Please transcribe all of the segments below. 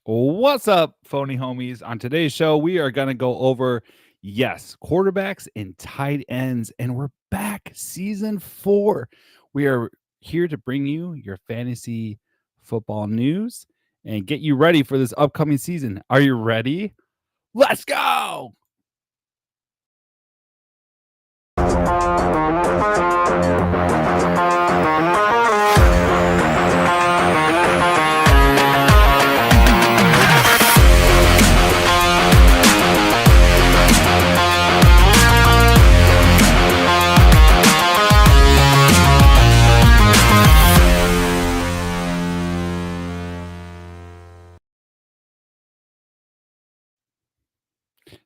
What's up, phony homies? On today's show, we are going to go over, yes, quarterbacks and tight ends. And we're back, season 4. We are here to bring you your fantasy football news and get you ready for this upcoming season. Are you ready? Let's go.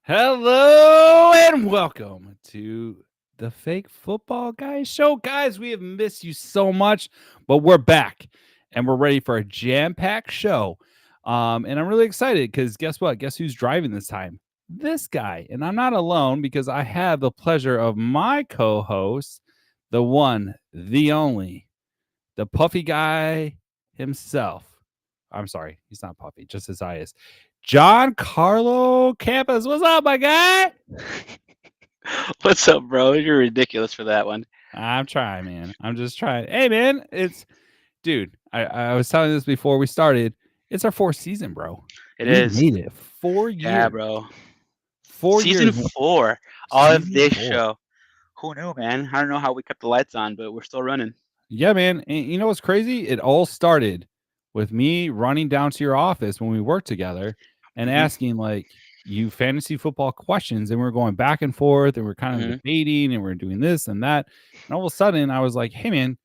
Hello and welcome to the Fake Football Guys show. Guys, we have missed you so much, but we're back and we're ready for a jam-packed show. And I'm really excited because guess what? Guess who's driving this time? This guy. And I'm not alone because I have the pleasure of my co-host, the one, the only, the puffy guy himself. I'm sorry, he's not puffy, just his eye is. John Carlo Campus. What's up, my guy? What's up, bro? You're ridiculous for that one. I'm trying, man. I'm just trying. Hey, man, dude, I was telling this before we started. It's our 4th season, bro. It We is. made it 4 years. Yeah, bro. 4 Season years. 4 of Season this 4. show. Who knew, man? I don't know how we kept the lights on, but we're still running. Yeah, man. And you know what's crazy? It all started with me running down to your office when we worked together and asking you fantasy football questions, and we are going back and forth, and we're kind of debating, and we're doing this and that. And all of a sudden, I was like, "Hey, man,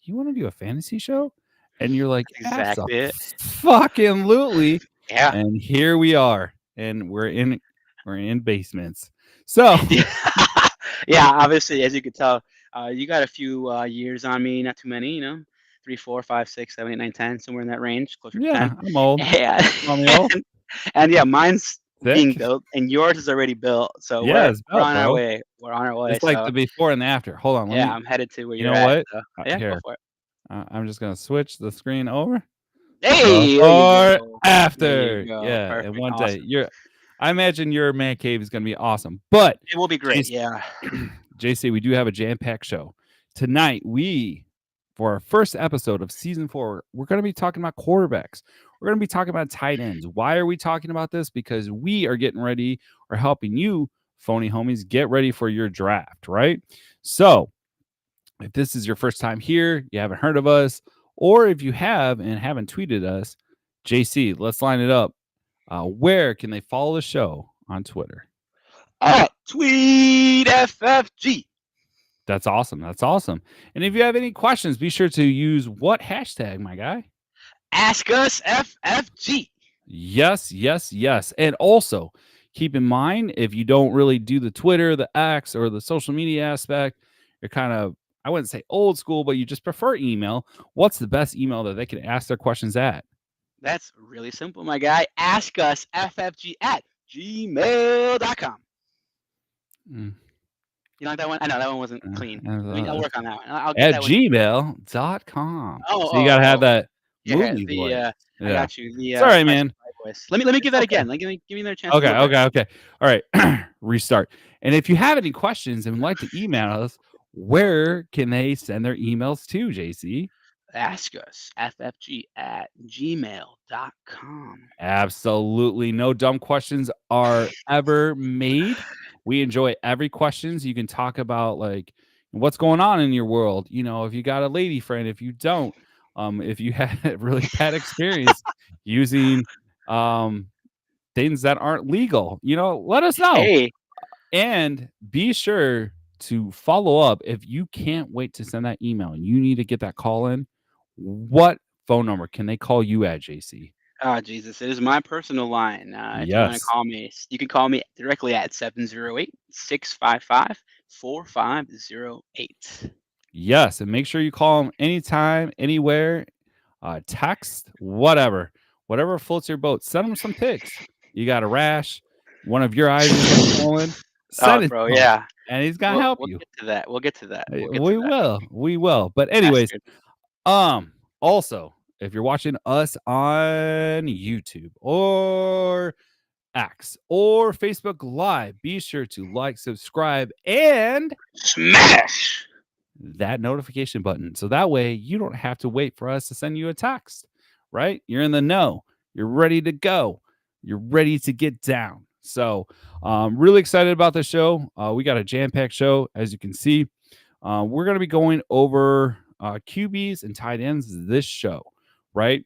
you want to do a fantasy show?" And you're like, Exactly it. "Fucking lootly." Yeah. And here we are, and we're in basements. So yeah, obviously, as you could tell, you got a few years on me, not too many, 3, 4, 5, 6, 7, 8, 9, 10, somewhere in that range, closer to 10. I'm old. Yeah. And yeah, mine's being built, and yours is already built. So we're on our way. We're on our way. It's like the before and the after. Hold on. I'm headed to where you you're know at. what? So, Here. Go for it. I'm just gonna switch the screen over. Hey, or after. Yeah, perfect. And one awesome. day I imagine your man cave is gonna be awesome. But it will be great. Yeah. JC, we do have a jam-packed show tonight. For our first episode of season 4, we're going to be talking about quarterbacks. We're going to be talking about tight ends. Why are we talking about this? Because we are getting ready or helping you, phony homies, get ready for your draft, right? So if this is your first time here, you haven't heard of us, or if you have and haven't tweeted us, JC, let's line it up. Where can they follow the show on Twitter? Tweet FFG. That's awesome. And if you have any questions, be sure to use what hashtag, my guy? Ask us FFG. Yes. And also, keep in mind, if you don't really do the Twitter, the X, or the social media aspect, you're kind of, I wouldn't say old school, but you just prefer email. What's the best email that they can ask their questions at? That's really simple, my guy. Ask us FFG at gmail.com. You like that one? I know that one wasn't clean. I'll work on that one. I'll get at gmail.com. Oh, so you gotta have that movie voice. I got you. Sorry, man. Voice. Let me give that again. Give me another chance. Okay. All right. Restart. And if you have any questions and would like to email us, where can they send their emails to, JC? Ask us ffg at gmail.com. Absolutely. No dumb questions are ever made. We enjoy every questions. You can talk about what's going on in your world. If you got a lady friend, if you don't, if you had a really bad experience using things that aren't legal, let us know. Hey. And be sure to follow up if you can't wait to send that email and you need to get that call in. What phone number can they call you at, JC? Oh, Jesus. It is my personal line. If you want to call me, you can call me directly at 708-655-4508. Yes. And make sure you call them anytime, anywhere, text, whatever floats your boat. Send them some pics. You got a rash. One of your eyes is swollen. Send it bro. Yeah. And he's going to help you. We'll get to that. We will. But anyways, also, if you're watching us on YouTube or X or Facebook Live, be sure to like, subscribe, and smash that notification button. So that way you don't have to wait for us to send you a text, right? You're in the know. You're ready to go. You're ready to get down. So, really excited about the show. We got a jam-packed show, as you can see. We're going to be going over QBs and tight ends this show, right?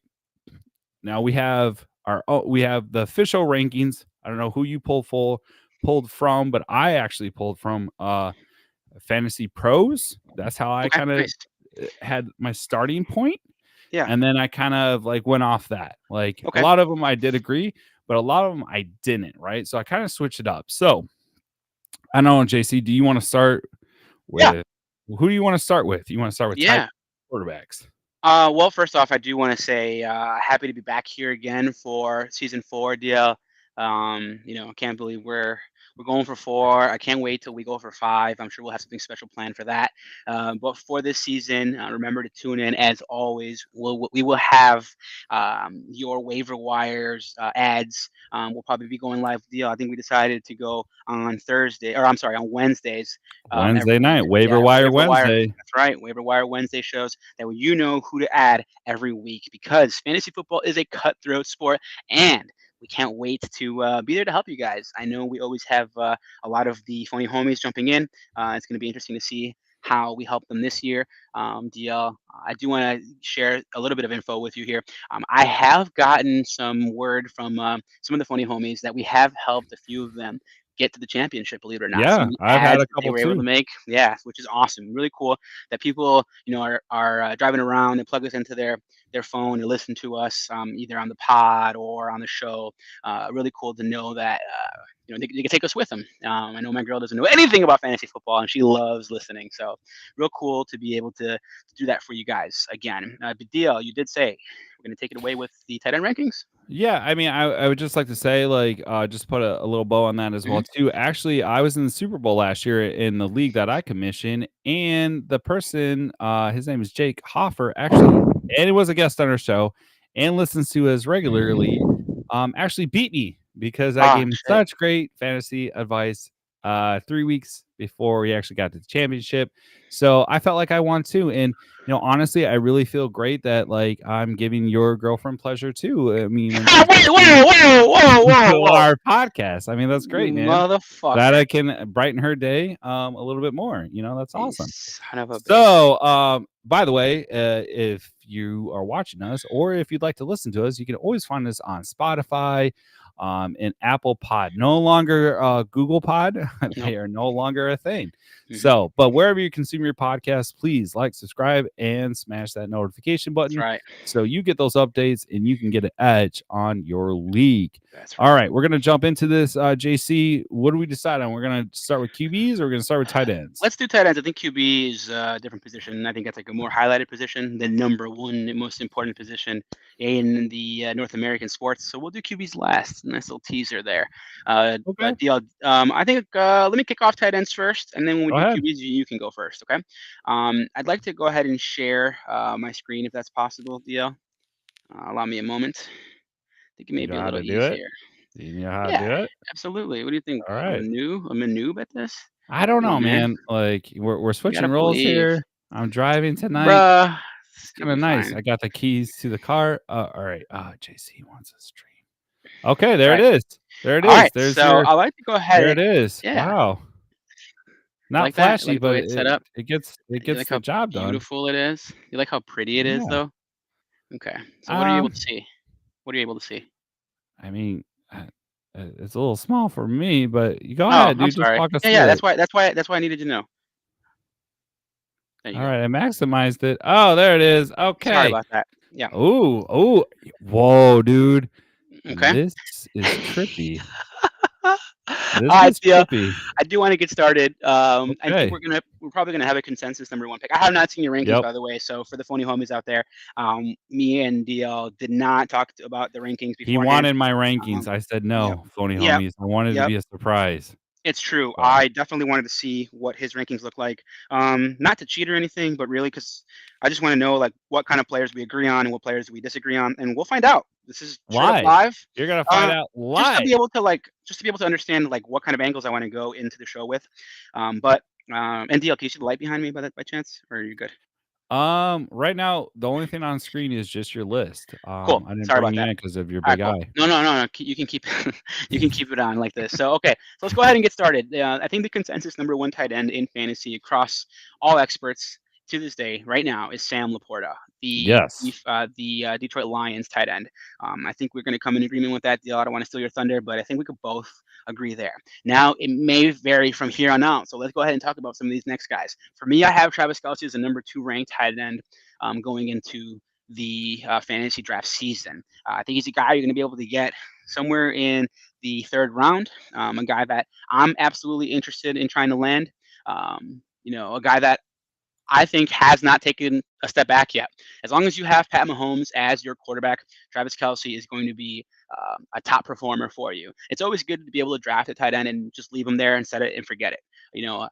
Now we have the official rankings. I don't know who you pulled from, but I actually pulled from Fantasy Pros. That's how I okay, kind of nice. had my starting point, Yeah. and then I kind of like went off that. Like a Okay. lot of them I did agree, but a lot of them I didn't. Right, so I kind of switched it up. So I don't know, JC, do you want to start Yeah. with who do you want to start with? You want to start with tight Yeah. quarterbacks? Well, first off, I do want to say happy to be back here again for season 4, DL. I can't believe we're going for 4. I can't wait till we go for 5. I'm sure we'll have something special planned for that. But for this season, remember to tune in as always. We will have your waiver wires ads. We'll probably be going live with DL. I think we decided to go on Thursday, or I'm sorry, on Wednesdays Wednesday every night, week. waiver Yeah, wire waiver wire. Wednesday. That's right. Waiver Wire Wednesday shows that way you know who to add every week because fantasy football is a cutthroat sport and we can't wait to be there to help you guys. I know we always have a lot of the phony homies jumping in. It's going to be interesting to see how we help them this year. DL, I do want to share a little bit of info with you here. I have gotten some word from some of the phony homies that we have helped a few of them get to the championship, believe it or not. Some Yeah, of the I've had ads a that they couple were able too. to make, yeah, which is awesome. Really cool that people, are driving around and plug us into their phone and listen to us either on the pod or on the show. Really cool to know that they can take us with them. I know my girl doesn't know anything about fantasy football and she loves listening. So real cool to be able to do that for you guys again. But DL, you did say we're going to take it away with the tight end rankings. Yeah, I mean, I would just like to say, like, just put a little bow on that as well Mm-hmm. too. Actually, I was in the Super Bowl last year in the league that I commissioned, and the person, his name is Jake Hoffer, actually, and it was a guest on our show, and listens to us regularly. Actually beat me because I Ah, gave him shit. such great fantasy advice 3 weeks before we actually got to the championship. So I felt like I won too, and honestly, I really feel great that like I'm giving your girlfriend pleasure too. I mean, when she's Wait, listening to whoa. our podcast, I mean, that's great, man. Glad Motherfucker. I can brighten her day a little bit more. That's You awesome. son of a bitch. So, by the way, if you are watching us or if you'd like to listen to us, you can always find us on Spotify, and Apple Pod. No longer Google Pod. Nope. They are no longer a thing. Mhm. So, but wherever you consume your podcast, please like, subscribe, and smash that notification That's button right. so you get those updates and you can get an edge on your league. That's All right. right, we're gonna jump into this. JC, what do we decide on? We're gonna start with QBs, or we're gonna start with tight ends? Let's do tight ends. I think QB is a different position. I think that's like a more highlighted position, the number one most important position in the North American sports. So we'll do QBs last. Nice little teaser there. Okay, DL, I think let me kick off tight ends first, and then when we go do ahead. QBs, you can go first. Okay. I'd like to go ahead and share my screen if that's possible, DL. Allow me a moment. I think it may You be know a how little to do it. easier. You know how to Yeah, do it. absolutely. What do you think? All I'm right. a noob at this. I don't Come know, on, man. man. Like we're You switching gotta roles believe. here. I'm driving tonight. Bruh, Kind you'll be of nice. fine. I got the keys to the car. All right. JC wants a stream. Okay, That's there it right. is. There it All is. right, There's so your. I like to go There ahead. it is. Yeah, Wow. you Not like that? You flashy, like the but way it's set it up? it gets it You gets like the how job done. beautiful it is? You like how pretty it is, Yeah. though? Okay. So what are you able Um. to see? What are you able to see? I mean, it's a little small for me, but you go Oh, ahead, I'm dude. Just sorry. walk us Yeah. through That's it. why. That's why I needed to know. There you All go. right, I maximized it. Oh, there it is. Sorry Okay. about that. Yeah. Oh, whoa, dude. Okay. This is trippy. All This right, is Tia. trippy. I do want to get started. I think Okay. we're probably gonna have a consensus number one pick. I have not seen your rankings, Yep. by the way. So for the phony homies out there, me and DL did not talk about the rankings He beforehand. wanted my rankings. Um, I said yep, no, phony yep, homies. I wanted it to yep. be a surprise. It's true. So I definitely wanted to see what his rankings look like. Not to cheat or anything, but really because I just want to know like what kind of players we agree on and what players we disagree on, and we'll find out. This is straight up live. live. You're gonna find Uh, out just to live. be able to understand like what kind of angles I want to go into the show with. But and DL, can you see the light behind me by chance, or are you good? Right now, the only thing on screen is just your list. Cool. I didn't Sorry bring about you that. in because of your All right, big cool. eye. No, no, no, no. You can keep you can keep it on like this. So okay, so let's go ahead and get started. I think the consensus number one tight end in fantasy across all experts to this day right now is Sam Laporta, Yes. the Detroit Lions tight end. I think we're going to come in agreement with that deal. I don't want to steal your thunder, but I think we could both agree there. Now it may vary from here on out. So let's go ahead and talk about some of these next guys. For me, I have Travis Kelce as the number two ranked tight end going into the fantasy draft season. I think he's a guy you're going to be able to get somewhere in the third round. A guy that I'm absolutely interested in trying to land. A guy that I think has not taken a step back yet. As long as you have Pat Mahomes as your quarterback, Travis Kelce is going to be a top performer for you. It's always good to be able to draft a tight end and just leave him there and set it and forget it.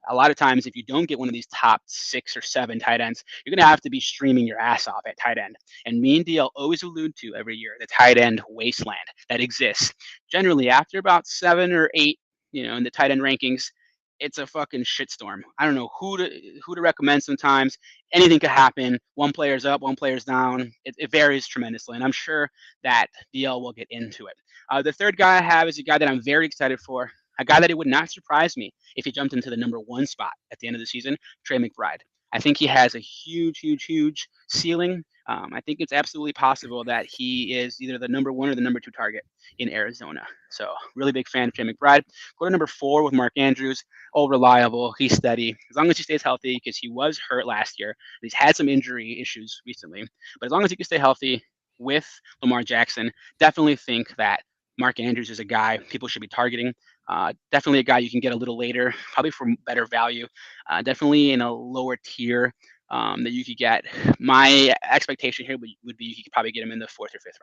A lot of times if you don't get one of these top 6 or 7 tight ends, you're going to have to be streaming your ass off at tight end. And me and DL always allude to every year the tight end wasteland that exists. Generally, after about 7 or 8, in the tight end rankings, it's a fucking shitstorm. I don't know who to recommend sometimes. Anything could happen. One player's up, one player's down. It varies tremendously, and I'm sure that DL will get into it. The third guy I have is a guy that I'm very excited for. A guy that it would not surprise me if he jumped into the number one spot at the end of the season, Trey McBride. I think he has a huge, huge, huge ceiling. I think it's absolutely possible that he is either the number one or the number two target in Arizona. So, really big fan of Trey McBride. Go to number 4 with Mark Andrews. Oh, reliable. He's steady. As long as he stays healthy, because he was hurt last year. He's had some injury issues recently. But as long as he can stay healthy with Lamar Jackson, definitely think that Mark Andrews is a guy people should be targeting. Definitely a guy you can get a little later, probably for better value. Definitely in a lower tier that you could get. My expectation here would be you could probably get him in the 4th or 5th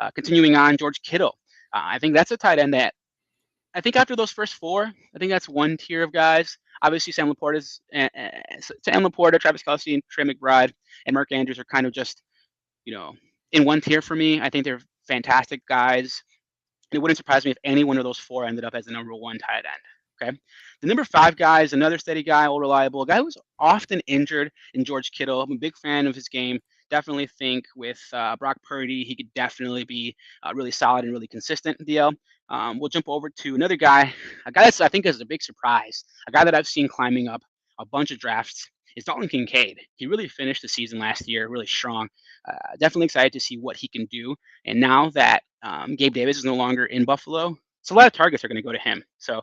round. Continuing on, George Kittle. I think that's a tight end that I think after those first 4, I think that's one tier of guys. Obviously, Sam Laporta, Travis Kelce, and Trey McBride, and Mark Andrews are kind of just, you know, in one tier for me. I think they're fantastic guys. It wouldn't surprise me if any one of those 4 ended up as the number one tight end. Okay. The number 5 guy is another steady guy, all reliable, a guy who's often injured in George Kittle. I'm a big fan of his game. Definitely think with Brock Purdy, he could definitely be really solid and really consistent. DL. We'll jump over to another guy, a guy that's I think is a big surprise, a guy that I've seen climbing up a bunch of drafts is Dalton Kincaid. He really finished the season last year really strong. Definitely excited to see what he can do. And now that Gabe Davis is no longer in Buffalo, so a lot of targets are going to go to him. So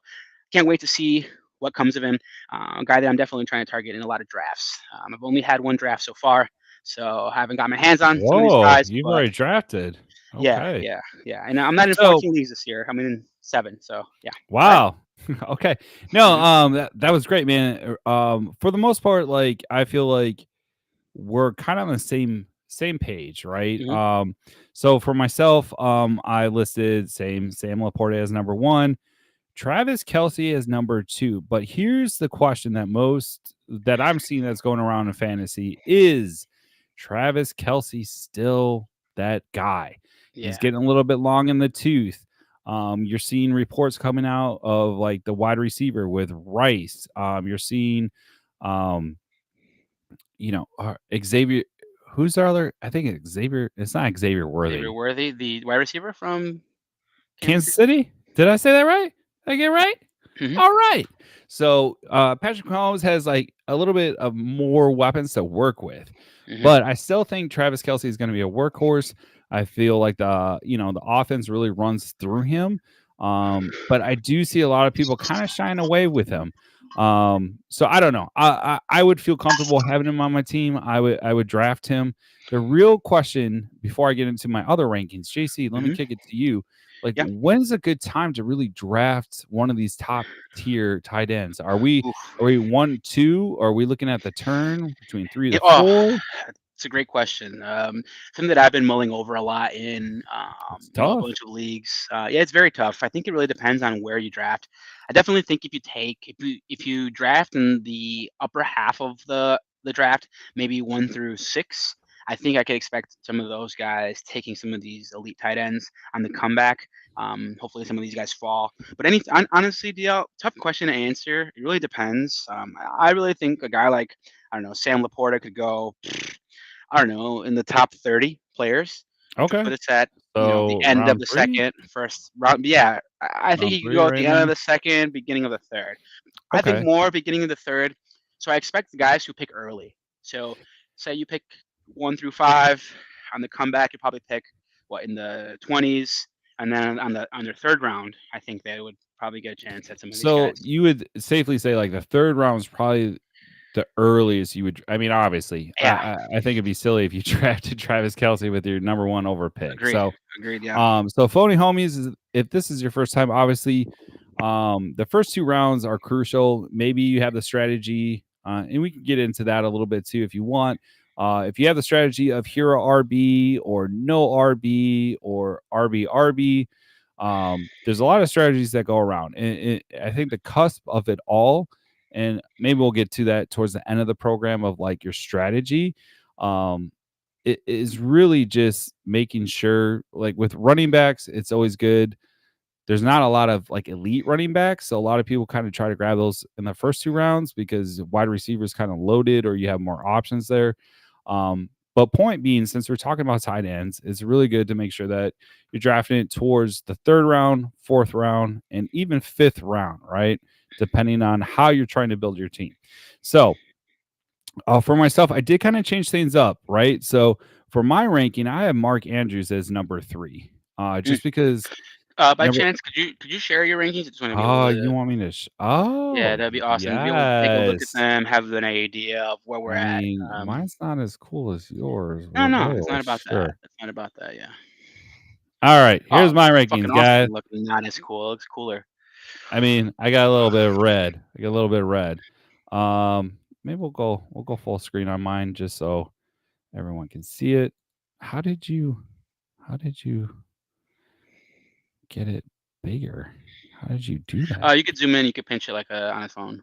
can't wait to see what comes of him. A guy that I'm definitely trying to target in a lot of drafts. I've only had one draft so far, so I haven't got my hands on some of these Whoa, guys. you've But already drafted. yeah, Okay. yeah, yeah. And I'm not in So 14 leagues this year. I'm in 7. So yeah. Go ahead. wow. Okay. No, Mm-hmm. that was great, man. For the most part, like I feel like we're kind of on the same page, right? Mm-hmm. So for myself, I listed Sam Laporte as number 1, Travis Kelce as number 2. But here's the question that I'm seeing that's going around in fantasy is Travis Kelce still that guy? He's Yeah. getting a little bit long in the tooth. You're seeing reports coming out of like the wide receiver with Rice. You're seeing, um, Xavier. Who's the other? I think Xavier. It's not Xavier Xavier Worthy. Worthy, the wide receiver from Kansas Kansas City. City. Did I say that right? Did I get it right? Mm-hmm. All right. So Patrick Mahomes has like a little bit of more weapons to work with, Mm-hmm. but I still think Travis Kelce is going to be a workhorse. I feel like the offense really runs through him. But I do see a lot of people kind of shying away with him. So I don't know. I would feel comfortable having him on my team. I would draft him. The real question before I get into my other rankings, JC, let me Mm-hmm. kick it to you. Like, Yeah. when's a good time to really draft one of these top tier tight ends? Are we Oof. 1, 2? Are we looking at the turn between 3 Yeah, to 4? It's a great question. Something that I've been mulling over a lot in, It's a tough. bunch of leagues. Yeah, it's very tough. I think it really depends on where you draft. I definitely think if you draft in the upper half of the draft, maybe 1 through 6, I think I could expect some of those guys taking some of these elite tight ends on the comeback. Hopefully, some of these guys fall. But honestly, DL, tough question to answer. It really depends. I really think a guy like, I don't know, Sam Laporta could go, I don't know, in the top 30 players to Okay. put us at, the So end of round the 3? second, first round. Yeah, I think Round he could 3 go at right the end of now? the second, beginning of the third. I think Okay. more beginning of the third. So I expect the guys who pick early. So say you pick 1 through 5 on the comeback, you probably pick what in the 20s, and then on their third round, I think they would probably get a chance at some of these So guys. you would safely say like the 3rd round is probably the earliest you would. I mean, obviously, Yeah, I think it'd be silly if you drafted Travis Kelce with your number 1 over pick. agreed, So, agreed. Yeah. so phony homies is if this is your first time, obviously, the first 2 rounds are crucial. Maybe you have the strategy, and we can get into that a little bit too if you want. If you have the strategy of hero RB or no RB or RB, there's a lot of strategies that go around. And I think the cusp of it all, and maybe we'll get to that towards the end of the program of like your strategy. Um, it is really just making sure, like with running backs, it's always good. There's not a lot of like elite running backs, so a lot of people kind of try to grab those in the first 2 rounds because wide receivers kind of loaded or you have more options there. But point being, since we're talking about tight ends, it's really good to make sure that you're drafting it towards the 3rd round, 4th round, and even 5th round, right? Depending on how you're trying to build your team. So, for myself, I did kind of change things up, right? So for my ranking, I have Mark Andrews as number 3, Mm. just because By number. chance, could you share your rankings? I just want to be able Oh, to. you want me to? Yeah, Oh, that'd be awesome. Be able to take a look at yes. them, have an idea of where we're I at. mean, mine's not as cool as yours, No, but no, it's oh, not about that. sure. It's not about that. Yeah. All right, here's Oh, my fucking rankings, guys. awesome looking. Not as cool. It looks cooler. I mean, I got a little bit of red. I got a little bit of red. Maybe we'll go full screen on mine just so everyone can see it. How did you how did you get it bigger? How did you do that? You could zoom in. You could pinch it like on a phone.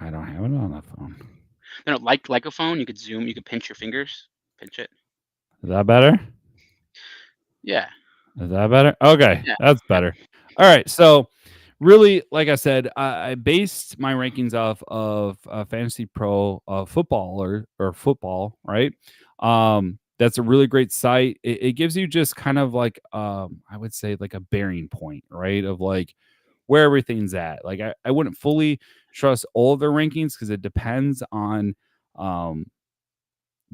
I don't have it on the phone. No, like a phone. You could zoom. You could pinch your fingers. Pinch it. Is that better? Yeah. Is that better? Okay, Yeah. that's better. All right, so really, like I said, I based my rankings off of Fantasy Pro football or football, right? That's a really great site. It gives you just kind of like I would say like a bearing point, right? Of like where everything's at. Like I wouldn't fully trust all of their rankings because it um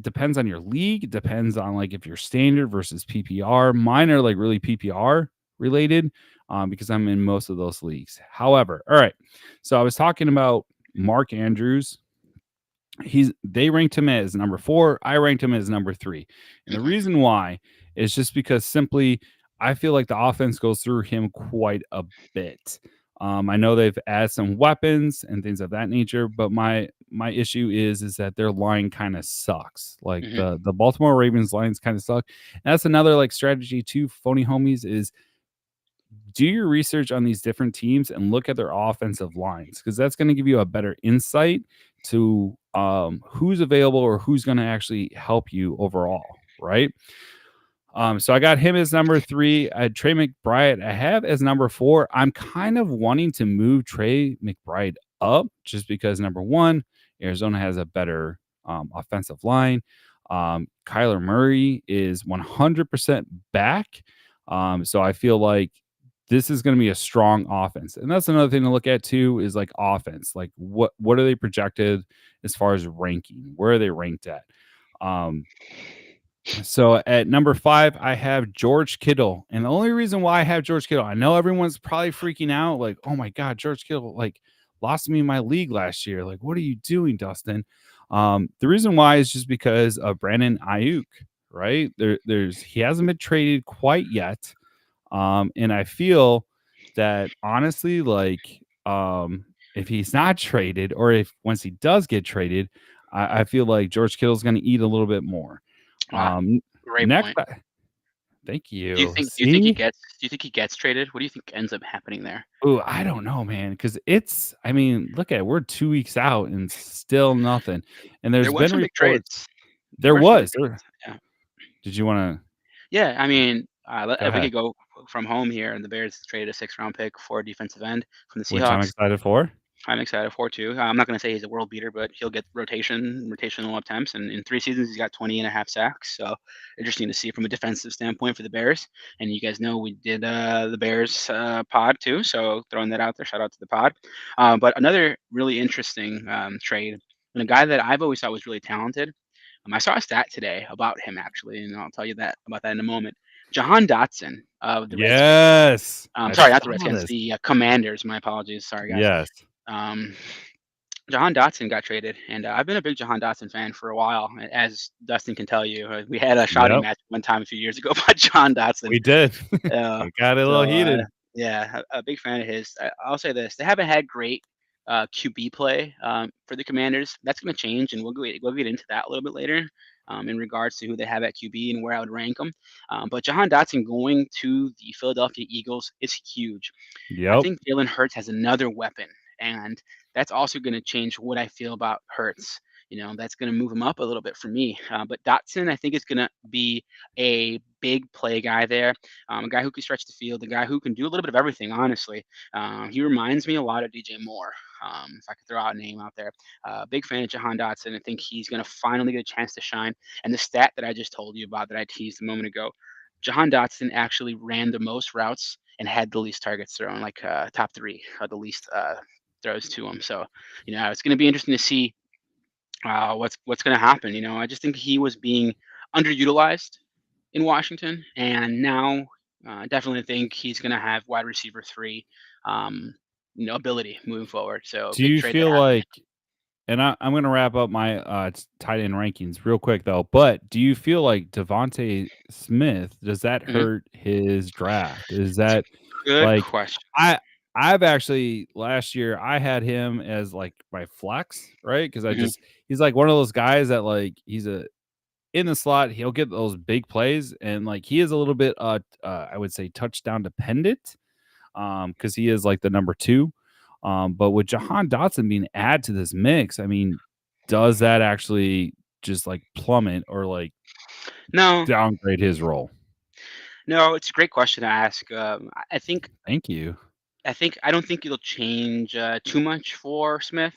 depends on your league. It depends on like if you're standard versus PPR. Mine are like really PPR related because I'm in most of those leagues. However, all right. So I was talking about Mark Andrews. They ranked him as number 4. I ranked him as number 3. And the Mhm. reason why is just because simply I feel like the offense goes through him quite a bit. I know they've added some weapons and things of that nature, but my issue is that their line kind of sucks. Like Mhm. the Baltimore Ravens lines kind of suck. And that's another like strategy too, phony homies, is do your research on these different teams and look at their offensive lines because that's going to give you a better insight to who's available or who's going to actually help you overall, right? So I got him as number 3. I had Trey McBride. I have as number 4. I'm kind of wanting to move Trey McBride up just because number 1, Arizona has a better offensive line. Kyler Murray is 100% back. So I feel like this is going to be a strong offense, and that's another thing to look at too. Is like offense, like what are they projected as far as ranking? Where are they ranked at? Um, so at number 5, I have George Kittle. And the only reason why I have George Kittle, I know everyone's probably freaking out, like, oh my God, George Kittle like lost me in my league last year. Like, what are you doing, Dustin? The reason why is just because of Brandon Ayuk, right? He hasn't been traded quite yet. And I feel that honestly, like, if he's not traded or if once he does get traded, I feel like George Kittle's going to eat a little bit more. Ah, Um, great next, point. thank Do you you. think do you think he See, gets do you think he gets traded? What do you think ends up happening there? ooh, I don't know, man, because it's. I mean, look at it, we're 2 weeks out and still nothing. And There there's was been some big reports. trades. There There were some big was. trades. Yeah. Did you want to Yeah, I mean, go if we ahead? could go from home here, and the Bears traded a 6th-round pick for a defensive end from the Which I'm Seahawks. excited for. I'm excited for too. I'm not going to say he's a world beater, but he'll get rotational attempts. And in 3 seasons, he's got 20 and a half sacks. So interesting to see from a defensive standpoint for the Bears. And you guys know we did the Bears pod too. So throwing that out there, shout out to the pod. But another really interesting trade, and a guy that I've always thought was really talented. I saw a stat today about him actually, and I'll tell you that about that in a moment. Jahan Dotson of the Redskins. Yes, I Sorry, not saw the Redskins, this. the Commanders. My apologies. Sorry, guys. Yes. Um, Jahan Dotson got traded, and I've been a big Jahan Dotson fan for a while, as Dustin can tell you. We had a shouting Yep. match one time a few years ago about Jahan Dotson. We did. Uh, It got a little so heated. yeah, a big fan of his. I'll say this: they haven't had great QB play for the Commanders. That's going to change, and we'll get into that a little bit later in regards to who they have at QB and where I would rank them. But Jahan Dotson going to the Philadelphia Eagles is huge. I Yep. think Jalen Hurts has another weapon, and that's also going to change what I feel about Hurts. That's going to move him up a little bit for me. But Dotson, I think, is going to be a big play guy there, a guy who can stretch the field, a guy who can do a little bit of everything, honestly. He reminds me a lot of DJ Moore, if I could throw out a name out there. Big fan of Jahan Dotson. I think he's going to finally get a chance to shine. And the stat that I just told you about that I teased a moment ago, Jahan Dotson actually ran the most routes and had the least targets thrown, like top three, the least throws to him. So, it's going to be interesting to see what's going to happen. I just think he was being underutilized in Washington, and now definitely think he's going to have wide receiver three, ability moving forward. So Do big you trade that feel happened. like, and I'm going to wrap up my tight end rankings real quick though, but do you feel like Devonte Smith, does that Hmm. hurt his draft? Is It's that a good like, question. I I've actually last year I had him as like my flex, right? Because Hmm. he's like one of those guys that like he's a in the slot, he'll get those big plays, and like he is a little bit I would say touchdown dependent, because he is like the number two. But with Jahan Dotson being added to this mix, I mean, does that actually just like plummet or like No, downgrade his role? no, it's a great question to ask. Thank you. I don't think it'll change too much for Smith.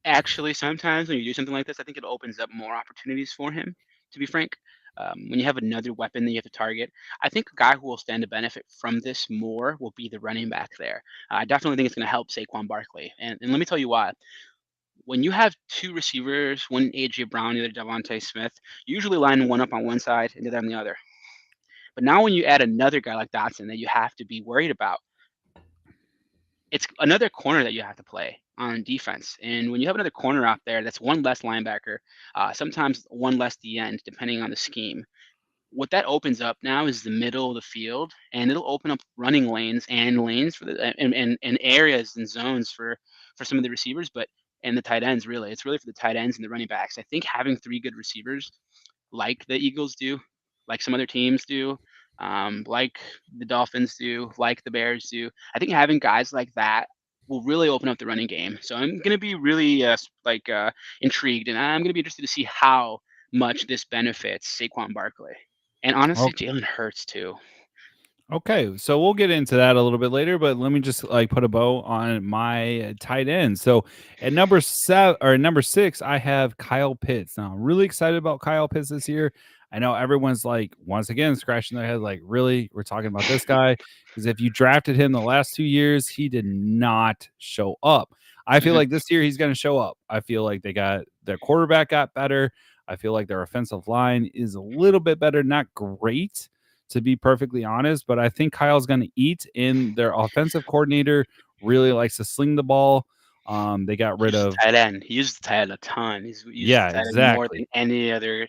Actually, sometimes when you do something like this, I think it opens up more opportunities for him. To be frank, when you have another weapon that you have to target, I think a guy who will stand to benefit from this more will be the running back there. I definitely think it's going to help Saquon Barkley, and let me tell you why. When you have two receivers, one AJ Brown, the other Devontae Smith, you usually line one up on one side and the other on the other. But now when you add another guy like Dotson that you have to be worried about, it's another corner that you have to play on defense. And when you have another corner out there, that's one less linebacker, sometimes one less D end, depending on the scheme. What that opens up now is the middle of the field, and it'll open up running lanes and lanes for the and areas and zones for some of the receivers, but and the tight ends really. It's really for the tight ends and the running backs. I think having three good receivers like the Eagles do, like some other teams do, like the Dolphins do, like the Bears do. I think having guys like that will really open up the running game. So I'm going to be really intrigued, and I'm going to be interested to see how much this benefits Saquon Barkley, and honestly, Jalen Hurts too. Okay, so we'll get into that a little bit later, but let me just like put a bow on my tight end. So at number 7 or number 6, I have Kyle Pitts. Now I'm really excited about Kyle Pitts this year. I know everyone's like once again scratching their head, like, really, we're talking about this guy? Because if you drafted him the last 2 years, he did not show up. I feel Mhm. like this year he's going to show up. I feel like their quarterback got better. I feel like their offensive line is a little bit better, not great, to be perfectly honest. But I think Kyle's going to eat, and their offensive coordinator really likes to sling the ball. They got rid Uses of, tight end. He uses the tight end a ton. He uses yeah, the tight end more exactly. than any other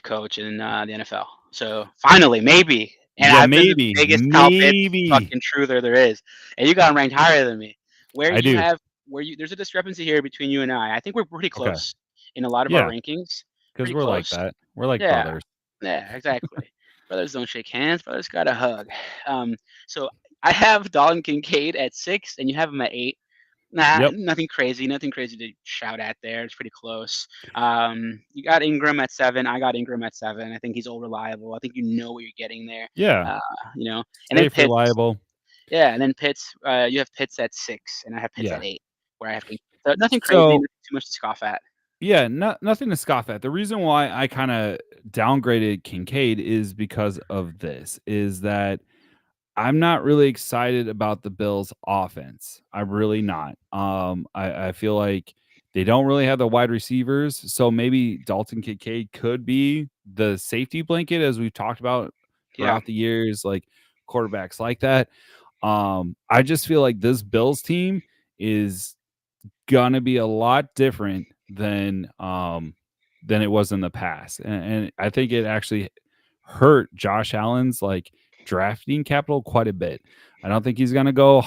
coach in the NFL. So finally, maybe. And Yeah, I've been the maybe, biggest Kyle Pitts maybe fucking truther there is. And you got him ranked higher than me. Where I do you do. have where you there's a discrepancy here between you and I. I think we're pretty Okay. close in a lot of our Yeah, rankings. because Pretty we're like close. that. We're like Yeah. brothers. Yeah, exactly. Brothers don't shake hands, brothers gotta hug. So I have Dalton Kincaid at 6, and you have him at 8. Nah, Yep. nothing crazy to shout at there. It's pretty close. You got Ingram at 7. I got Ingram at 7. I think he's all reliable. I think you know what you're getting there. Yeah. Uh, and then Safe, Pitts. reliable. Yeah, and then Pitts. You have Pitts at 6, and I have Pitts Yeah. at 8, where I have Kincaid. So nothing crazy, So nothing too much to scoff at. yeah, nothing to scoff at. The reason why I kind of downgraded Kincaid is because of this. Is that I'm not really excited about the Bills' offense. I'm really not. I feel like they don't really have the wide receivers, so maybe Dalton Kincaid could be the safety blanket, as we've talked about Yeah. throughout the years, like quarterbacks like that. I just feel like this Bills team is gonna be a lot different than it was in the past, and I think it actually hurt Josh Allen's like drafting capital quite a bit. I don't think he's gonna go as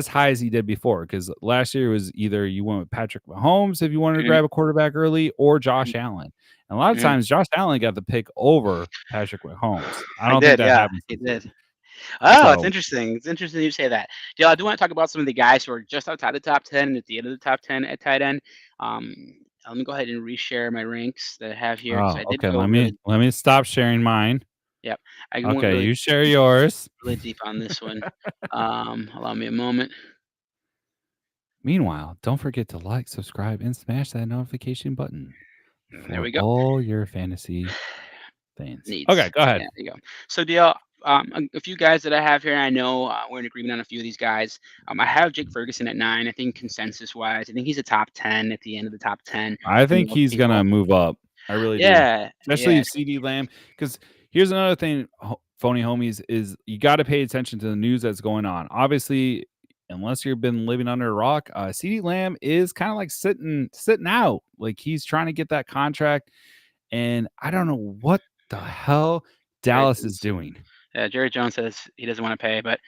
high as he did before because last year was either you went with Patrick Mahomes if you wanted to Mhm, grab a quarterback early or Josh Allen. And a lot of mhm. times Josh Allen got the pick over Patrick Mahomes. I I don't think did, that yeah, happens he this year. did. Oh, it's So interesting. It's interesting you say that. Yeah, I do want to talk about some of the guys who are just outside the top 10 and at the end of the top 10 at tight end. Um, Let me go ahead and reshare my ranks that I have here because oh, I did okay. go Let me stop sharing mine. yep, I went Okay, really, you share yours. really deep on this one. Allow me a moment. Meanwhile, don't forget to like, subscribe, and smash that notification button There for we go. all your fantasy fans. Okay, Needs. go ahead. Yeah, there you go. So, Dale, a few guys that I have here, I know we're in agreement on a few of these guys. I have Jake Ferguson at 9. I think consensus wise, I think he's a top 10 at the end of the top 10 I for think most he's gonna people. move up. I really do. Yeah, Especially yeah, if CD Lamb. Because here's another thing, phony homies, is you got to pay attention to the news that's going on. Obviously, unless you've been living under a rock, CD Lamb is kind of like sitting out. Like he's trying to get that contract, and I don't know what the hell Jerry Dallas is Jones. doing, Jerry Jones says he doesn't want to pay, but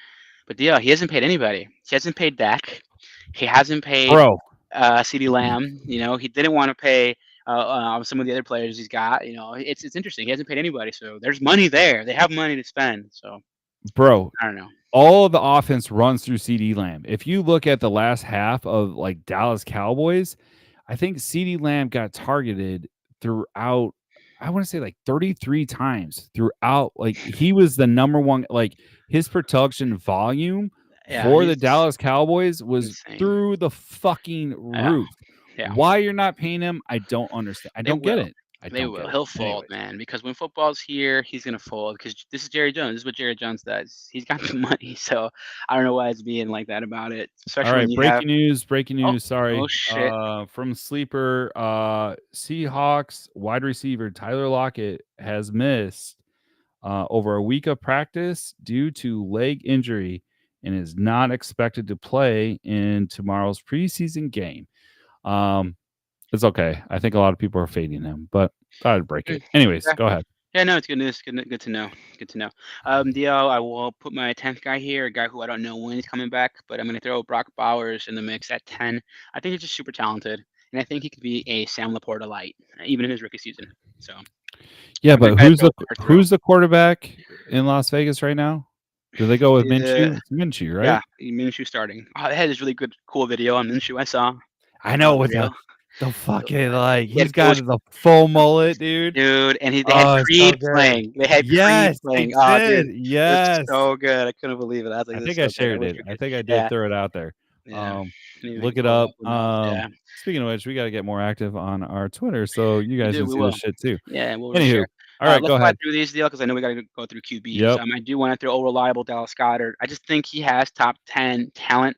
Dale, he hasn't paid anybody. He hasn't paid Dak. He hasn't paid bro. CeeDee Lamb. He didn't want to pay some of the other players he's got. It's interesting. He hasn't paid anybody, so there's money there. They have money to spend. So Bro, I don't know. all of the offense runs through CD Lamb. If you look at the last half of like Dallas Cowboys, I think CD Lamb got targeted throughout, I want to say like 33 times throughout. Like he was the number one, like his production volume Yeah, for the he's Dallas Cowboys was insane. through the fucking Yeah, roof. yeah. Why you're not paying him, I don't understand. I They don't get will. it. I They don't will. get it. He'll fold, Anyways. man, because when football's here, he's gonna fold. Because this is Jerry Jones. This is what Jerry Jones does. He's got the money, so I don't know why he's being like that about it. All Especially when right, you have breaking oh news, oh sorry. shit. From Sleeper, Seahawks wide receiver Tyler Lockett has missed over a week of practice due to leg injury and is not expected to play in tomorrow's preseason game. Um, it's okay. I think a lot of people are fading him, but thought I'd break Mm, it. Anyways, okay. go ahead. Yeah, no, it's good news. Good to know. Good to know. DL, I will put my 10th guy here, a guy who I don't know when he's coming back, but I'm going to throw Brock Bowers in the mix at 10. I think he's just super talented, and I think he could be a Sam Laporta light, even in his rookie season. So, Yeah, a good but guy to throw there through. who's the quarterback in Las Vegas right now? Do they go with Uh, Minshew? It's Minshew, yeah, right? Minshew starting. Oh, they had this really good, cool video on Minshew I saw. I know with Video. the fucking like He had he's got Coach the full mullet, dude. Dude, and they had Oh, it's so Creed good. playing. They had Creed Yes, they playing. Oh, did. dude, it was Yes. so good. I couldn't believe it. I was like, I "This is think I so good. I shared wish it. we I could." think I did Yeah, throw it out there. yeah. Um, Maybe we look can it pull it up. up. Who knows? Yeah, Speaking of which, we got to get more active on our Twitter so you we guys do. can We see this will. shit too. Yeah, we'll Anywho, reshare. all right, Let's go fly ahead. through these deal because I know we got to go through QBs. Yep. I do want to throw old reliable Dallas Goddard. I just think he has top 10 talent.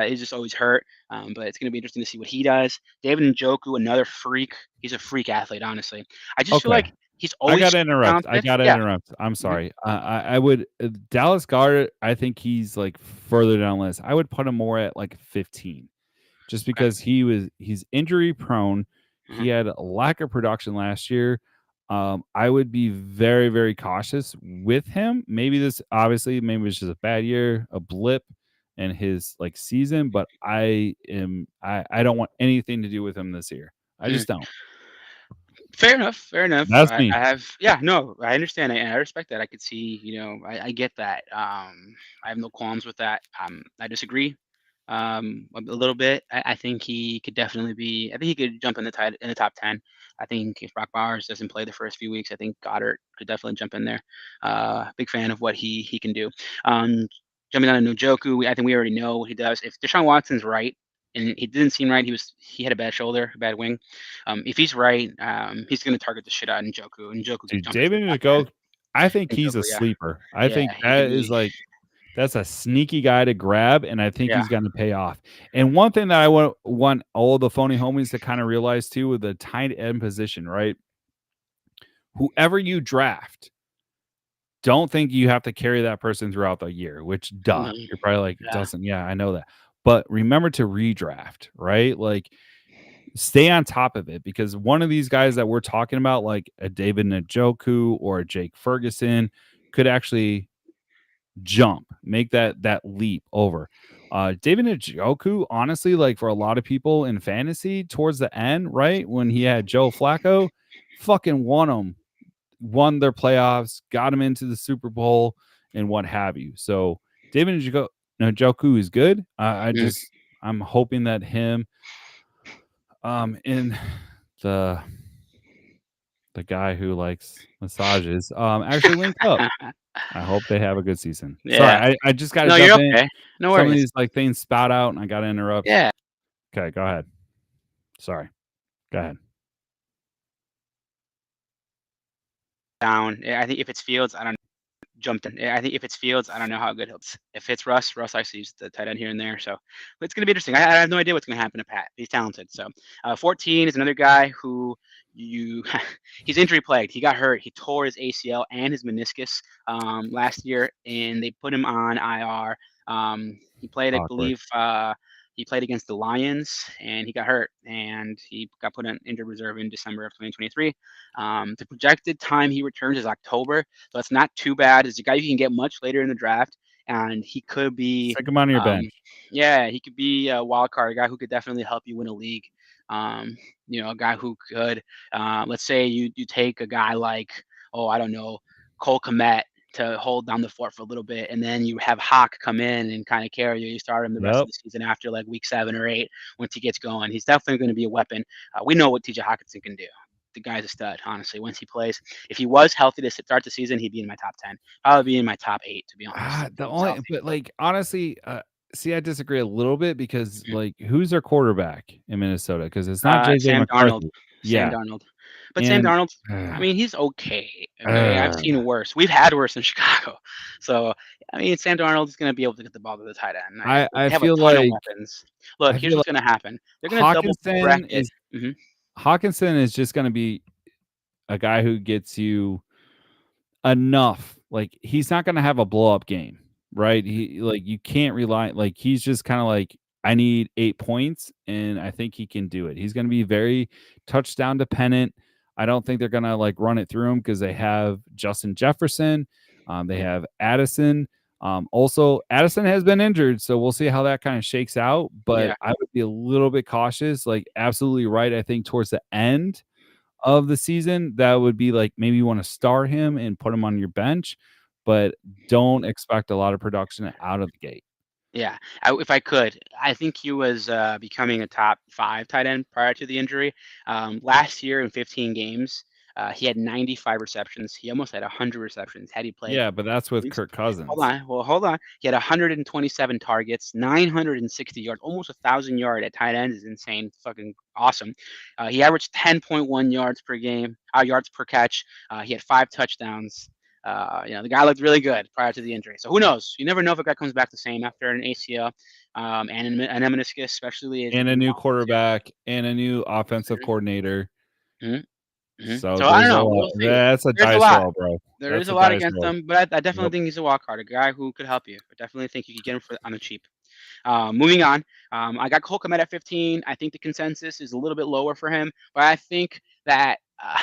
He's just always hurt, but it's going to be interesting to see what he does. David Njoku, another freak. He's a freak athlete, honestly. I just feel Okay. like he's I always gotta super interrupt. I talented. gotta Yeah. interrupt. I'm Mhm. sorry. I would Dallas Goddard. I think he's like further down the list. I would put him more at like 15. Just Okay. because he's injury prone. Mhm. He had a lack of production last year. I would be very, very cautious with him. Maybe this obviously maybe it's just a bad year, a blip. in his like season, but I don't want anything to do with him this year. I Mm. just don't. Fair enough, fair enough. That's I me. have yeah, no, I understand, and I respect that. I could see, I get that. I have no qualms with that. I disagree, a little bit. I think he could definitely be. I think he could jump in the top 10. I think if Brock Bowers doesn't play the first few weeks, I think Goddard could definitely jump in there. Big fan of what he can do. Um, Jumping down to Njoku, I think we already know what he does. If Deshaun Watson's right, and he didn't seem right, he had a bad shoulder, a bad wing. If he's right, he's going to target the shit out of Njoku, and Njoku could Dude, jump into the David top 10. Njoku, I think he's a Njoku, yeah. sleeper. I Yeah, think he that could is be. like that's a sneaky guy to grab, and I think Yeah. he's gonna pay off. And one thing that I want all the phony homies to kind of realize too with the tight end position, right? Whoever you draft, don't think you have to carry that person throughout the year, which duh. Mhm. You're probably like, Yeah. doesn't, yeah, I know that. But remember to redraft, right? Like stay on top of it because one of these guys that we're talking about, like a David Njoku or a Jake Ferguson, could actually jump, make that leap over. David Njoku, honestly, like for a lot of people in fantasy, towards the end, right when he had Joe Flacco, fucking won their playoffs, got him into the Super Bowl, and what have you. So David Njoku is good. Mhm. I'm hoping that him, in the the guy who likes massages, actually link up. I hope they have a good season. Sorry, Yeah. I just gotta No, jump you're in. okay. No Some of worries. these, like, things spout out, and I gotta interrupt. Yeah. Okay, go ahead. Sorry. Go ahead. Down. Yeah, I think if it's Fields, I don't jumped in. Yeah, I think if it's Fields, I don't know how good he'll. If it's Russ likes to use the tight end here and there, so but it's going to be interesting. I have no idea what's going to happen to Pat. He's talented. So 14 is another guy who you he's injury plagued. He got hurt. He tore his ACL and his meniscus last year, and they put him on IR. He played, I Awkward. believe. He played against the Lions and he got hurt and he got put on injured reserve in December of 2023. The projected time he returns is October, so it's not too bad. It's a guy you can get much later in the draft, and he could be, Stick him on your um, bench. yeah, he could be a wild card, a guy who could definitely help you win a league. A guy who could, let's say you take a guy like, oh, I don't know, Cole Kmet to hold down the fort for a little bit, and then you have Hawk come in and kind of carry you. You start him the rest of Yep. the season after like week 7 or 8 once he gets going. He's definitely going to be a weapon. We know what TJ Hawkinson can do. The guy's a stud, honestly. Once he plays, if he was healthy to start the season, he'd be in my top 10. Probably be in my top 8, to be honest, if The he was only healthy. but, like, honestly, see, I disagree a little bit because, Mhm. like, who's their quarterback in Minnesota? Because it's not JJ Sam Darnold. McCarthy. Sam Yeah, Darnold. But Sam and Darnold, I mean, he's okay. Okay, I've seen worse. We've had worse in Chicago. So, I mean, Sam Darnold is going to be able to get the ball to the tight end. I They I have a feel ton of like weapons. Look, I here's feel what's like going to happen. They're going to double Hawkinson bracket. is Mhm. Hawkinson is just gonna be a guy who gets you enough. Like he's not going to have a blow up game, right? He like you can't rely like he's just kind of like I need 8 points and I think he can do it. He's going to be very touchdown dependent. I don't think they're going to like run it through him because they have Justin Jefferson, they have Addison. Also, Addison has been injured, so we'll see how that kind of shakes out. But Yeah. I would be a little bit cautious. Like, absolutely right. I think towards the end, of the season, that would be like maybe you want to start him and put him on your bench, but don't expect a lot of production out of the gate. Yeah, if I could, I think he was becoming a top 5 tight end prior to the injury. Last year in 15 games, he had 95 receptions. He almost had 100 receptions had he played. Yeah, but that's with Least. Kirk Hold Cousins. on. Well, hold on. He had 127 targets, 960 yards, almost 1,000 yard at tight end is insane. Fucking awesome. He averaged 10.1 yards per game, yards per catch. He had 5 touchdowns. The guy looked really good prior to the injury. So who knows? You never know if a guy comes back the same after an ACL and a meniscus, especially as you And a move new on to. quarterback and a new offensive coordinator. Mhm. Mhm. So So I don't there's a know. lot. We'll see. That's a There's a dice lot. roll, bro. There is That's a a lot dice against roll. him, but I definitely Yep. think he's a wild card, a guy who could help you. I definitely think you could get him on the cheap. Moving on, I got Cole Kmet at 15. I think the consensus is a little bit lower for him, but I think that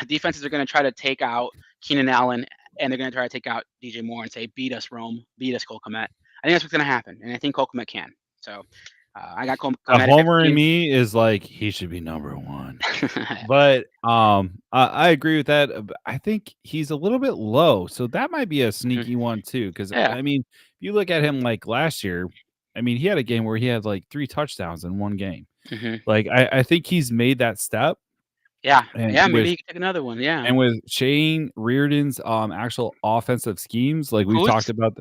defenses are going to try to take out Keenan Allen and they're going to try to take out DJ Moore and say, beat us, Rome, beat us, Cole Kmet. I think that's what's gonna happen, and I think Cole Kmet can. So I got Cole The Kmet at homer in 15. me is like he should be number one. But I agree with that. I think he's a little bit low, so that might be a Mhm. sneaky one too. Because Yeah. I mean, if you look at him like last year, I mean, he had a game where he had like 3 touchdowns in one game. Hmm. Like I think he's made that step, Yeah. and Yeah. Maybe he could take another one. Yeah. with Shane Reardon's actual offensive schemes, like we've Who's talked about.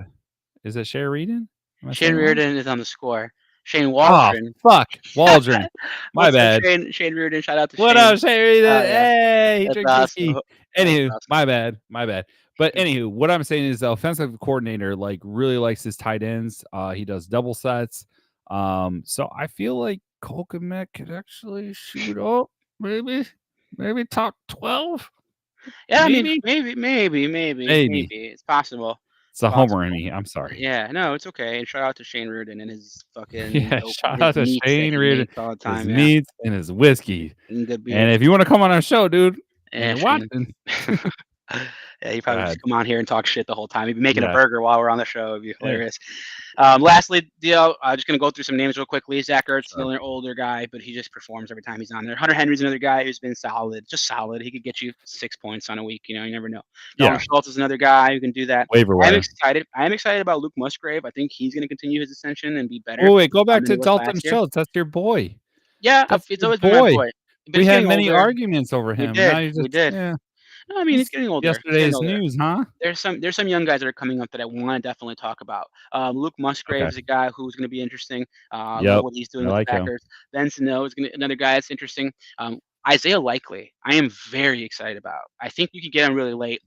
Is it Shea Reardon? Am I Shane saying it wrong? Reardon is on the score. Shane Oh Waldron. fuck, Waldron. My What's up, bad. Shane Reardon? Shout out to What Shane. up, Sherry? Oh yeah, Hey, he that's drinks awesome. whiskey. That's Anywho, awesome. my bad, my bad. But anywho, what I'm saying is the offensive coordinator like really likes his tight ends. He does double sets. So I feel like Cole Kmet could actually shoot up, maybe, maybe top 12, Yeah, I mean, maybe, maybe. maybe. It's possible. It's It's a homer in possible. me. I'm sorry. Yeah, no, it's okay. And shout out to Shane Reardon and his fucking Yeah, shout his out to meats that Shane he Reardon, makes all the his time. Yeah, meats and his whiskey. and good And beer. if you want to come on our show, dude, and Yeah, you're Shane. watching, Yeah, he go probably just ahead. come on here and talk shit the whole time. He'd be making a Yeah. burger while we're on the show. It'd be Hey, hilarious. Lastly, Dio, I'm just gonna go through some names real quickly. Zach Ertz, sure. another older guy, but he just performs every time he's on there. Hunter Henry's another guy who's been solid, just solid. He could get you 6 points on a week. You know, you never know. Dalton Yeah, Schultz is another guy who can do that. waiver I am wire. excited. I am excited about Luke Musgrave. I think he's gonna continue his ascension and be better Oh, wait, go back than to he was Dalton last year. Schultz. That's your boy. Yeah, That's it's your always been my boy. boy, but We he's had getting many older. arguments over We him, and now did. you're We just did. yeah. No, I mean he's Just getting older. He's getting yesterday's older. news, huh? There's some young guys that are coming up that I want to definitely talk about. Luke Musgrave Okay. is a guy who's going to be interesting. I love Yep. what he's doing I with the like him. Packers. Ben Sano is another guy that's interesting. Isaiah Likely, I am very excited about. I think you can get him really late.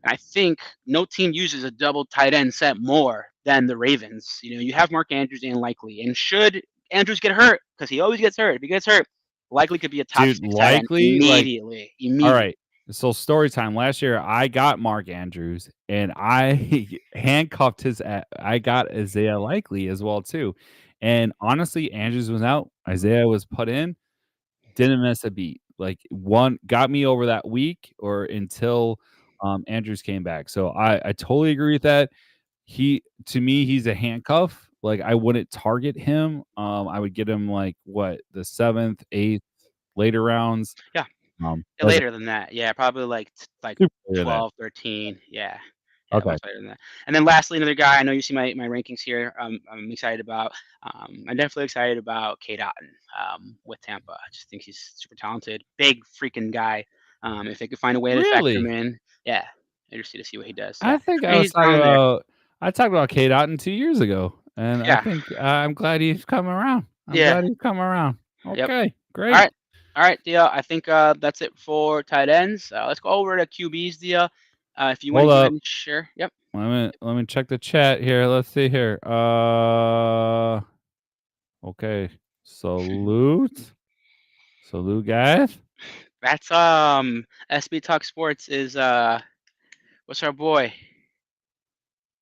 And I think no team uses a double tight end set more than the Ravens. You know, you have Mark Andrews and Likely, and should Andrews get hurt, because he always gets hurt. If he gets hurt, Likely could be a top Dude, 6 tight end likely, like immediately. all Immediately. right. So story time. Last year, I got Mark Andrews, and I handcuffed I got Isaiah Likely as well too. And honestly, Andrews was out. Isaiah was put in. Didn't miss a beat. Like one got me over that week or until Andrews came back. So I totally agree with that. He to me he's a handcuff. Like I wouldn't target him. I would get him like what the 7th, 8th, later rounds. Yeah. Yeah, Doesn't later than that. Yeah, probably like super later than that. 12, 13. Yeah. Yeah, Okay. much later than that. And then lastly, another guy I know you see my rankings here. I'm excited about. I'm definitely excited about Kate Otten with Tampa. I just think he's super talented, big freaking guy. If they could find a way to factor him Really? in, yeah, interested to see what he does. Yeah, I think I mean, he's down there. I talked about Kate Otten 2 years ago, and I Yeah, think I'm glad he's come around. I'm yeah, glad he's come around. yep. Okay, All great. right, all right, Dia. I think that's it for tight ends. Let's go over to QBs, Dia. If you want to Hold go ahead up. and share. Yep. Let me check the chat here. Let's see here. Okay. Salute. Salute, guys. That's SB Talk Sports is what's our boy?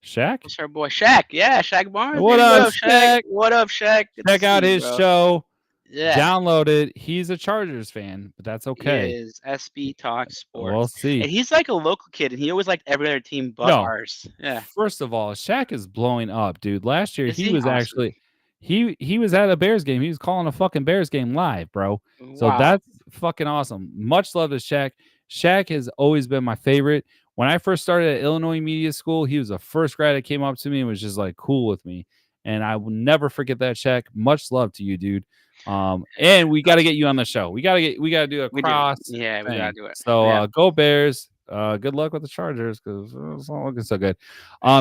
Shaq. What's our boy? Shaq. Yeah, Shaq Barnes, What baby. What up, up, Shaq? Shaq? What up, Shaq? Good to Check see out you, his bro. show. Yeah, Download it. He's a Chargers fan, but that's he okay. is SB Talk We'll Sports. see. And he's like a local kid, and he always liked every other team but No, ours. Yeah. first of all, Shaq is blowing up, dude. Last year Is he he? was Awesome. actually he was at a Bears game. He was calling a fucking Bears game live, bro. So Wow. that's fucking awesome. Much love to Shaq. Shaq has always been my favorite. When I first started at Illinois Media School, he was the first guy that came up to me and was just like cool with me. And I will never forget that, Shaq. Much love to you, dude. And we got to get you on the show. We got to do a We do. cross Yeah, we gotta thing. do it. So Yeah. go Bears. Good luck with the Chargers because it's not looking so good.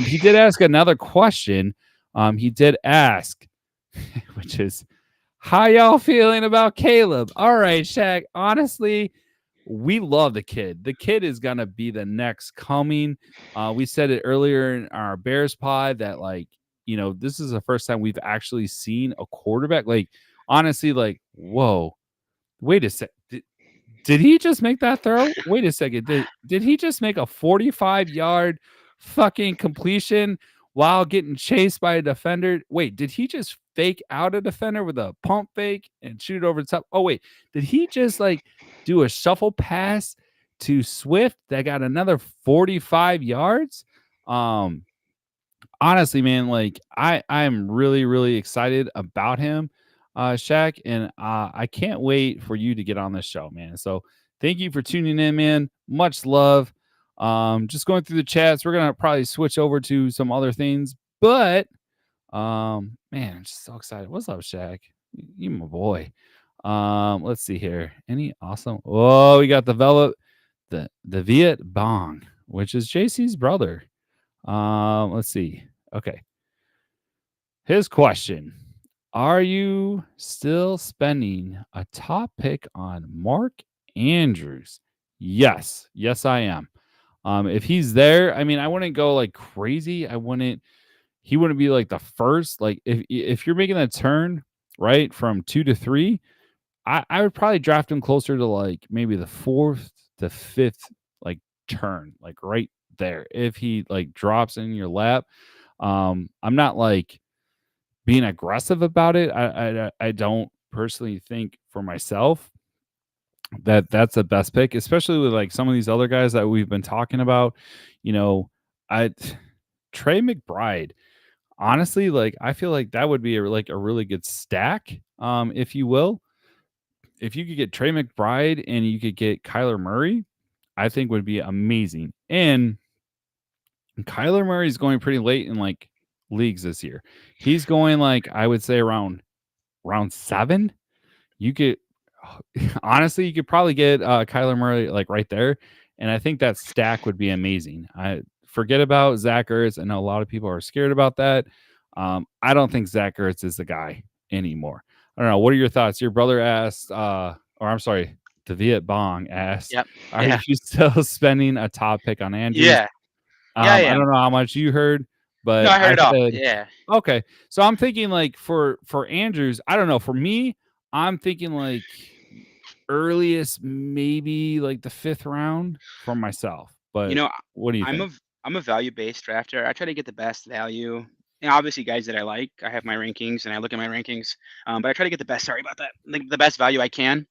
He did ask another question. He did ask, which is, how y'all feeling about Caleb? All right, Shaq. Honestly, we love the kid. The kid is gonna be the next coming. We said it earlier in our Bears pod that this is the first time we've actually seen a quarterback. Like, honestly, like, whoa, wait a sec. Did he just make that throw? Wait a second. Did he just make a 45-yard fucking completion while getting chased by a defender? Wait, did he just fake out a defender with a pump fake and shoot over the top? Oh wait, did he just like do a shuffle pass to Swift that got another 45 yards? Um honestly, man, like I'm really really excited about him, Shaq, and I can't wait for you to get on this show, man. So thank you for tuning in, man. Much love. Just going through the chats, we're gonna probably switch over to some other things, but man, I'm just so excited. What's up, Shaq? You my boy. Let's see here. Any awesome? Oh, we got the Viet Bong, which is JC's brother. Let's see. Okay. His question: Are you still spending a top pick on Mark Andrews? Yes. Yes, I am. If he's there, I mean, I wouldn't go like crazy. I wouldn't he wouldn't be like the first. Like if you're making that turn, right, from 2 to 3, I would probably draft him closer to like maybe the fourth to fifth like turn, like right there. If he like drops in your lap. I'm not like being aggressive about it. I don't personally think for myself that that's the best pick, especially with like some of these other guys that we've been talking about. You know, I Trey McBride. Honestly, like I feel like that would be like a really good stack, if you will. If you could get Trey McBride and you could get Kyler Murray, I think would be amazing. And Kyler Murray is going pretty late in like leagues this year. He's going like I would say around round 7. You could honestly, you could probably get Kyler Murray like right there, and I think that stack would be amazing. I forget about Zach Ertz. I know a lot of people are scared about that. I don't think Zach Ertz is the guy anymore. I don't know. What are your thoughts? Your brother asked, or I'm sorry, the Viet Bong asked, Yep. "Are Yeah. you still spending a top pick on Andrews?" Yeah. Yeah, I I am. don't know how much you heard, No, but I heard I it all. said Yeah. okay. So I'm thinking like for Andrews, I don't know. For me, I'm thinking like earliest maybe like the 5th round for myself. You But know, what do you I'm think? a I'm a value-based drafter. I try to get the best value. And obviously guys that I like. I have my rankings and I look at my rankings. But I try to get the best, sorry about that. Like the best value I can.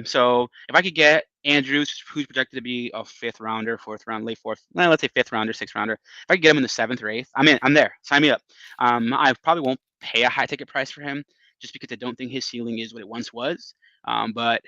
So if I could get Andrews, who's projected to be a 5th rounder, 4th round, late 4th, well, let's say 5th rounder, 6th rounder. If I could get him in the 7th or 8th, I'm in. I'm there. Sign me up. I probably won't pay a high ticket price for him just because I don't think his ceiling is what it once was. But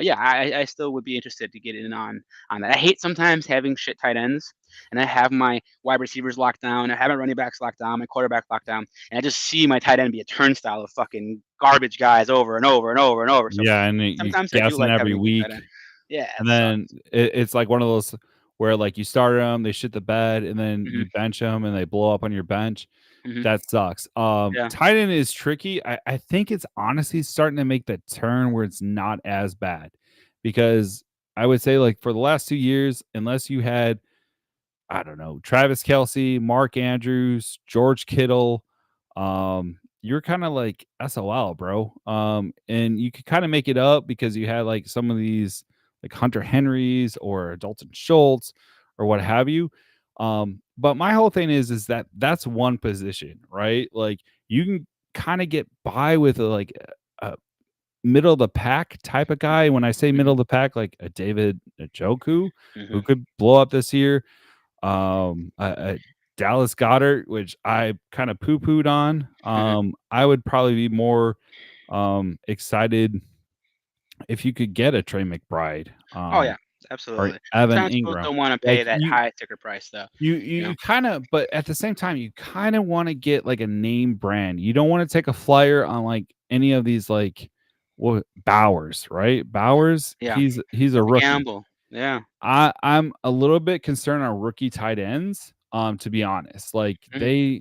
yeah, I still would be interested to get in on that. I hate sometimes having shit tight ends, and I have my wide receivers locked down, I have my running backs locked down, my quarterback locked down, and I just see my tight end be a turnstile of fucking garbage guys over and over and over and over. So Yeah, and you sometimes I do guessing like having every a good tight end. week, Yeah, it and then sucks. it's like one of those where like you started them, they shit the bed, and then Hmm. you bench them, and they blow up on your bench. Hmm. That sucks. Yeah. Tight end is tricky. I think it's honestly starting to make the turn where it's not as bad because I would say like for the last 2 years, unless you had I don't know, Travis Kelsey, Mark Andrews, George Kittle. You're kind of like SOL, bro. And you could kind of make it up because you had like some of these like Hunter Henrys or Dalton Schultz or what have you. But my whole thing is that that's one position, right? Like you can kind of get by with a middle of the pack type of guy. When I say middle Hmm. of the pack, like a David Njoku, Hmm. who could blow up this year, Dallas Goddard, which I kind of poo pooed on. Hmm. I would probably be more excited if you could get a Trey McBride, Oh yeah, or absolutely. Evan Sometimes people Ingram. don't want to pay Like that high ticker price though. You know. you kind of, but at the same time, you kind of want to get like a name brand. You don't want to take a flyer on like any of these like what Bowers, right? Bowers, Yeah, he's a it's a rookie. gamble. Yeah. I'm a little bit concerned on rookie tight ends. To be honest, like Hmm.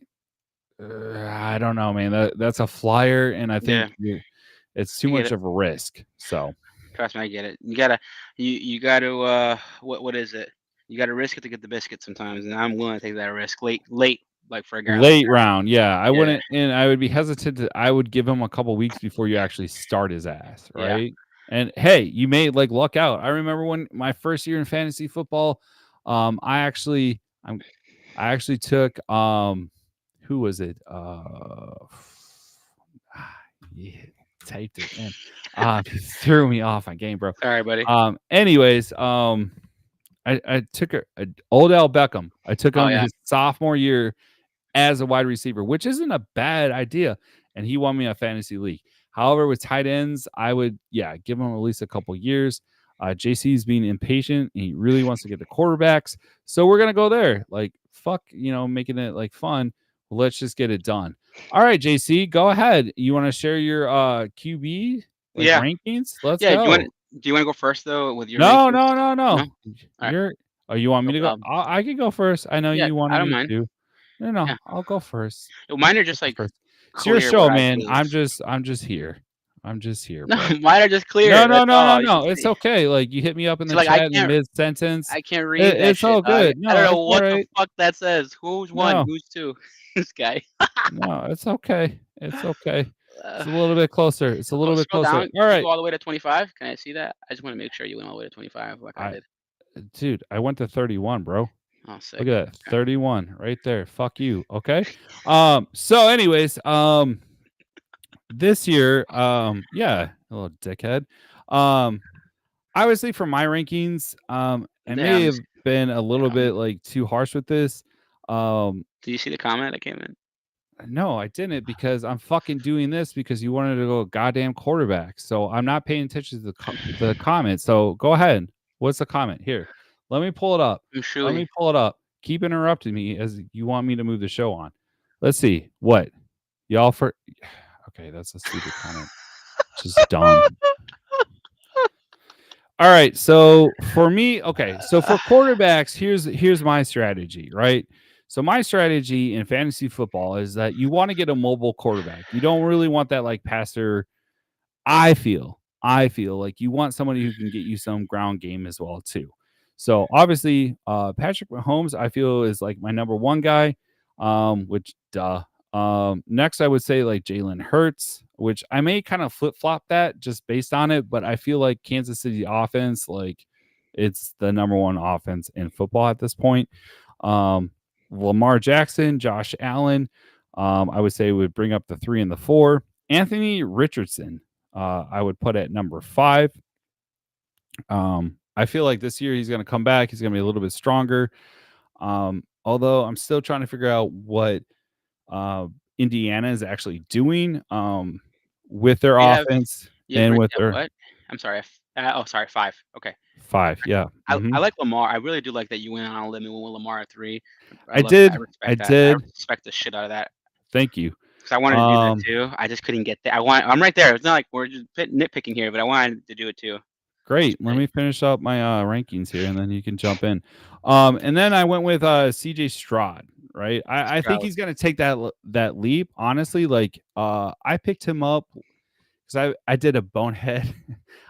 I don't know, man. That's a flyer, and I think Yeah, it's too I get much it. of a risk. So Trust me, I get it. You gotta what is it? You gotta risk it to get the biscuit sometimes, and I'm willing to take that risk late, like for a guy like late round, yeah, I that. Yeah, wouldn't, and I would be hesitant to. I would give him a couple weeks before you actually start his ass, yeah. right? And hey, you may like luck out. I remember when my first year in fantasy football, I actually, I actually took who was it? Yeah, typed it in. Threw me off my game, bro. Sorry, buddy. Anyways, I took a Odell Beckham. I took Oh him yeah. his sophomore year, as a wide receiver, which isn't a bad idea. And he won me a fantasy league. However, with tight ends, I would, give him at least a couple years. JC's being impatient. He really wants to get the quarterbacks. So we're going to go there. Like, fuck, making it like fun. Let's just get it done. All right, JC, go ahead. You want to share your QB like Yeah. rankings? Let's Yeah. go. Do you want to go first though with your No, rankings? no, no, No. no. All right. You're Oh, you want me No to go? problem. I can go first. I know Yeah. you I wanted don't me mind. to. No, no, Yeah. I'll go first. Mine are I'll just go like first. It's your clear show, where I man. believe. I'm just here. I'm just here, No, bro. mine are just No, clear. no, That's no, no, all. You can no. It's see. okay. Like you hit me up in So the like chat in the mid sentence. I can't read that It's shit, all dog. good. I don't No, know it's all what the right. fuck that says. Who's one? No, Who's two? This guy. no, it's okay. It's okay. It's Uh, a little bit closer. It's a little bit Scroll closer. down. All Did you right. go all the way to 25? Can I see that? I just want to make sure you went all the way to 25 like I I did. Dude, I went to 31, bro. Oh, sick. Look at that. Okay. 31 right there. Fuck you. Okay. So anyways, this year, a little dickhead. Um, Obviously for my rankings, I may Damn. have been a little Damn. bit like too harsh with this. Um, Did you see the comment that came in? no, I didn't because I'm fucking doing this because you wanted to go goddamn quarterback. So I'm not paying attention to the comment. So go ahead. What's the comment here? Let me pull it up. I'm Let me Shuey. pull it up. Keep interrupting me as you want me to move the show on. Let's see. What? Y'all for Okay, that's a stupid comment. Just dumb. All right. So for me, okay. So for quarterbacks, here's my strategy, right? So my strategy in fantasy football is that you want to get a mobile quarterback. You don't really want that like passer. I feel like you want somebody who can get you some ground game as well too. So obviously, Patrick Mahomes, I feel is like my number one guy. Which duh. Next, I would say like Jalen Hurts, which I may kind of flip flop that just based on it, but I feel like Kansas City offense, like it's the number one offense in football at this point. Um, Lamar Jackson, Josh Allen, I would say would bring up the 3 and the 4. Anthony Richardson, I would put at number 5. I feel like this year he's going to come back. He's going to be a little bit stronger. Although I'm still trying to figure out what Indiana is actually doing with their You have offense you have and Rick with at their what? I'm sorry. Oh, sorry. 5. Okay. 5. Yeah. I like Lamar. I really do like that you went on a limb and went with Lamar at 3. I I love that. I did. I respect that. I did. respect the shit out of that. Thank you. 'Cause I wanted to do that Um, too. I just couldn't get there. I'm right there. It's not like we're just nitpicking here, but I wanted to do it too. That's Great. Let great. me finish up my rankings here, and then you can jump in. And then I went with CJ Stroud. Right. I think Stroud. he's gonna take that leap. Honestly, like I picked him up because I did a bonehead.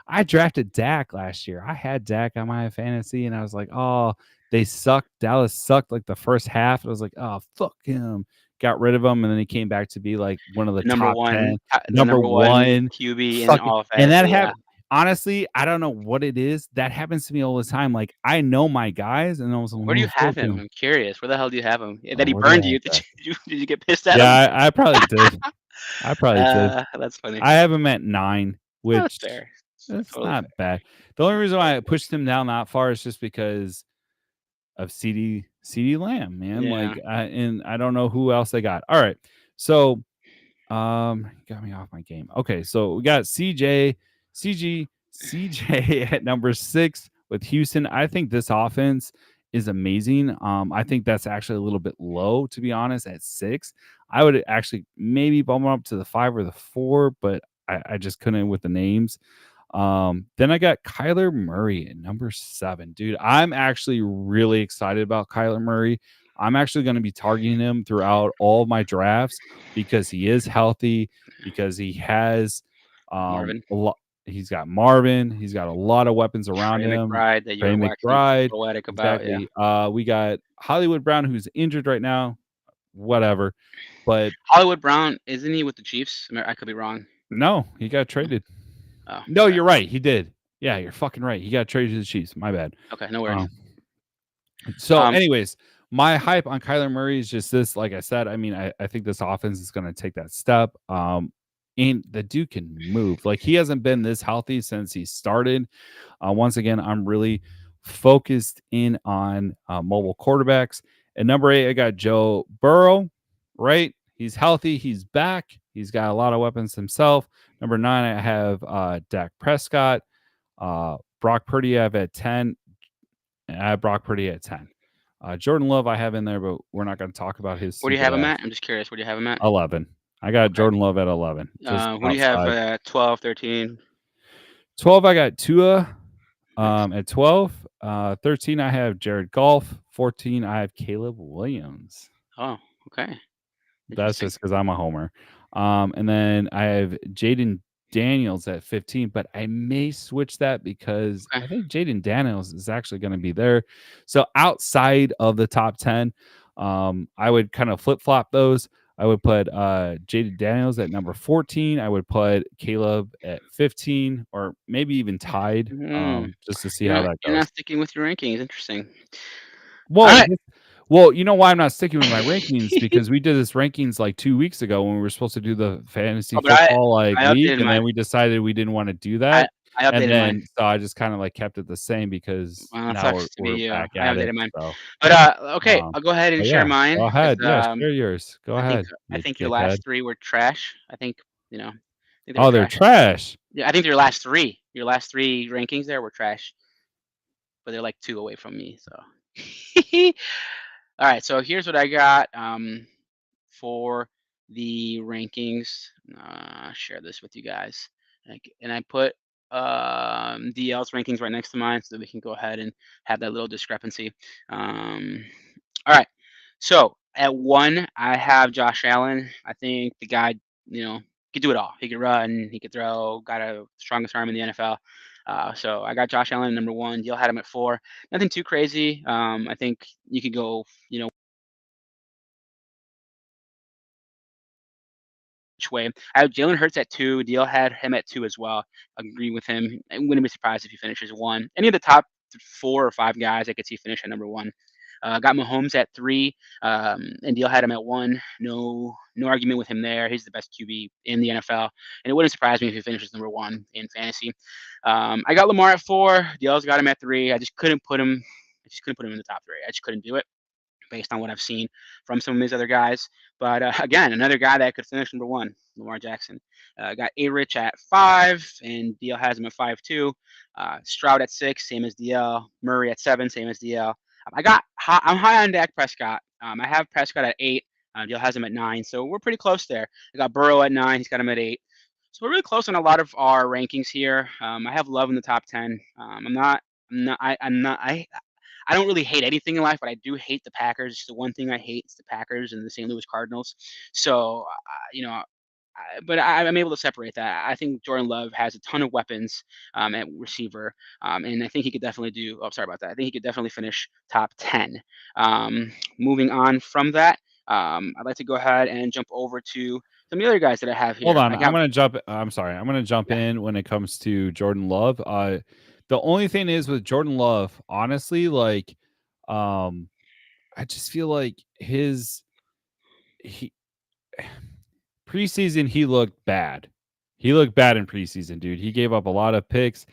I drafted Dak last year. I had Dak on my fantasy, and I was like, oh, they sucked. Dallas sucked like the first half. I was like, oh, fuck him. Got rid of him, and then he came back to be like one of the top 10, The number number 1 one. QB in Fucking all of and that fantasy. Yeah. happened. Honestly, I don't know what it is. That happens to me all the time. Like I know my guys, and I was like, Where do you oh, have fuck him? him. I'm curious. Where the hell do you have him? Yeah, that he Where do I burned have you. that? Did you get pissed at Yeah, him? I probably did. I probably did. That's funny. I have him at 9, No, that's which fair. It's that's totally not fair. bad. The only reason why Totally I fair. pushed him down that far is just because of CD Lamb, man. Yeah. Like, and I don't know who else they got. All right, so got me off my game. Okay, so we got CJ at number 6 with Houston. I think this offense is amazing. I think that's actually a little bit low, to be honest, at 6. I would actually maybe bump him up to the 5 or the 4, but I just couldn't with the names. Then I got Kyler Murray at number 7. Dude, I'm actually really excited about Kyler Murray. I'm actually going to be targeting him throughout all of my drafts because he is healthy, because he has Marvin. a lot. He's got Marvin. He's got a lot of weapons around Trey him. McBride that Trey you're waxing McBride, poetic about. Yeah. exactly. We got Hollywood Brown, who's injured right now. Whatever, but Hollywood Brown, isn't he with the Chiefs? I could be wrong. no, he got traded. Oh, No, okay. you're right. He did. Yeah, you're fucking right. He got traded to the Chiefs. My bad. Okay, no worries. Um, so, Um, anyways, my hype on Kyler Murray is just this. Like I said, I mean, I think this offense is going to take that step. And the dude can move. Like he hasn't been this healthy since he started. Once again, I'm really focused in on mobile quarterbacks. At number 8, I got Joe Burrow. right? He's healthy. He's back. He's got a lot of weapons himself. Number 9, I have Dak Prescott. Brock Purdy I have at 10. And I have Brock Purdy at 10. Jordan Love I have in there, but we're not going to talk about his Where do you stupid have him ass. at? I'm just curious. Where do you have him at? 11. I got Okay. Jordan Love at 11, just Who do you have outside. 12, 13? 12, I got Tua Nice. at 12. 13, I have Jared Goff. 14, I have Caleb Williams. Oh, okay. That's Interesting. just because I'm a homer. And then I have Jaden Daniels at 15, but I may switch that because Okay. I think Jaden Daniels is actually going to be there. So outside of the top 10, I would kind of flip flop those. I would put Jaden Daniels at number 14. I would put Caleb at 15, or maybe even tied, Mm. just to see how that You're goes. not sticking with your rankings. Interesting. All Well, right. well, you know why I'm not sticking with my rankings? Because we did this rankings like 2 weeks ago when we were supposed to do the fantasy Oh, but I football like I league, updated and mine. then we decided we didn't want to do I that. I And updated mine. then so I just kind of like kept it the same because Well, it now sucks to be we're you. back I at it. updated mine. So But, okay, um I'll go ahead and but share yeah, mine go 'cause, ahead. Yeah, share yours. Go I think ahead, I you think your dickhead. last 3 were trash. I think they were Oh, they're trash. trash. Yeah, I think your last 3 rankings there were trash, but they're, like, 2 away from me, so Alright, so here's what I got, for the rankings. Share this with you guys. And I put DL's rankings right next to mine so that we can go ahead and have that little discrepancy. Um, all right. So at 1, I have Josh Allen. I think the guy, could do it all. He could run, he could throw, got a strongest arm in the NFL. So I got Josh Allen number 1. Deal had him at 4. Nothing too crazy. I think you could go, which way. I have Jalen Hurts at 2. Deal had him at 2 as well. Agree with him. I wouldn't be surprised if he finishes 1. Any of the top 4 or 5 guys I could see finish at number 1. Got Mahomes at 3, and Deal had him at 1. No argument with him there. He's the best QB in the NFL, and it wouldn't surprise me if he finishes number 1 in fantasy. I got Lamar at 4. Deal's got him at 3. I just couldn't put him. In the top 3. I just couldn't do it based on what I've seen from some of these other guys. But again, another guy that could finish number 1, Lamar Jackson. Got A Rich at 5, and DL has him at 5 too. Stroud at 6, same as DL. Murray at 7, same as DL. I'm high on Dak Prescott. I have Prescott at 8. DL has him at 9, so we're pretty close there. I got Burrow at 9. He's got him at 8. So we're really close on a lot of our rankings here. I have Love in the top 10. I don't really hate anything in life, but I do hate the Packers. It's the one thing I hate is the Packers and the St. Louis Cardinals. So, but I'm able to separate that. I think Jordan Love has a ton of weapons at receiver, and I think he could definitely do. Oh, sorry about that. I think he could definitely finish top 10. Moving on from that, I'd like to go ahead and jump over to some of the other guys that I have Hold here. on, I got I'm sorry. I'm gonna jump yeah. in when it comes to Jordan Love. The only thing is with Jordan Love, honestly, like, um, I just feel like he preseason he looked bad. He looked bad in preseason, dude. He gave up a lot of picks.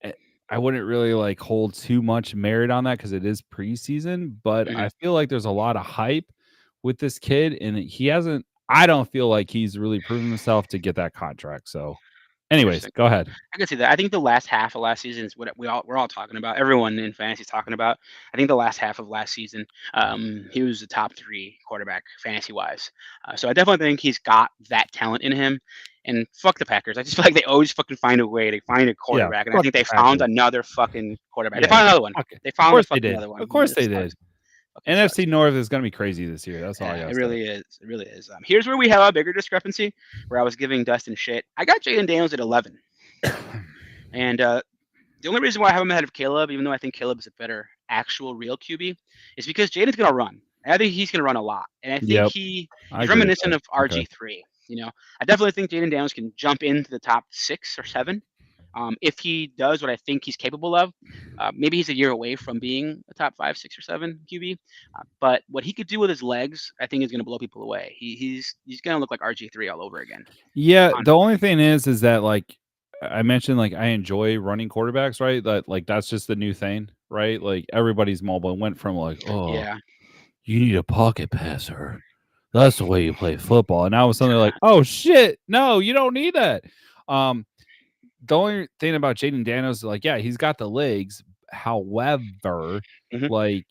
Eh, I wouldn't really like hold too much merit on that because it is preseason, but Mhm, I feel like there's a lot of hype with this kid, and he hasn't. I don't feel like he's really proven himself to get that contract. So, anyways, interesting. go ahead. I can see that. I think the last half of last season is what we're all talking about. Everyone in fantasy is talking about. I think the last half of last season, he was the top 3 quarterback fantasy wise. So I definitely think he's got that talent in him. And fuck the Packers. I just feel like they always fucking find a way to find a Yeah, quarterback. And I fuck think the they found Packers. another fucking quarterback. They Yeah, found another one. fuck it. They Of found a course they fucking did. another one. Of And course it they sucks. did. Fucking NFC sucks. North is gonna be crazy this year. That's all I Yeah, gotta it say. really is. It really is. Here's where we have a bigger discrepancy, where I was giving Dustin shit. I got Jaden Daniels at 11, and the only reason why I have him ahead of Caleb, even though I think Caleb is a better actual real QB, is because Jaden's gonna run. I think he's gonna run a lot, and I think Yep, I he's agree with reminiscent that. of Okay. RG3. I definitely think Jaden Daniels can jump into the top 6 or 7. If he does what I think he's capable of, maybe he's a year away from being a top 5, 6, or 7 QB. But what he could do with his legs, I think, is going to blow people away. He's going to look like RG3 all over again. Yeah, the only 100%. thing is that, like, I mentioned, like, I enjoy running quarterbacks, right? That, like, that's just the new thing, right? Like, everybody's mobile. It went from, like, "Oh, Yeah. you need a pocket passer. that's the way you play football. And now with something like, oh shit, no, you don't need that. Um, the only thing about Jaden Daniels is like, yeah, he's got the legs. However, Mhm. like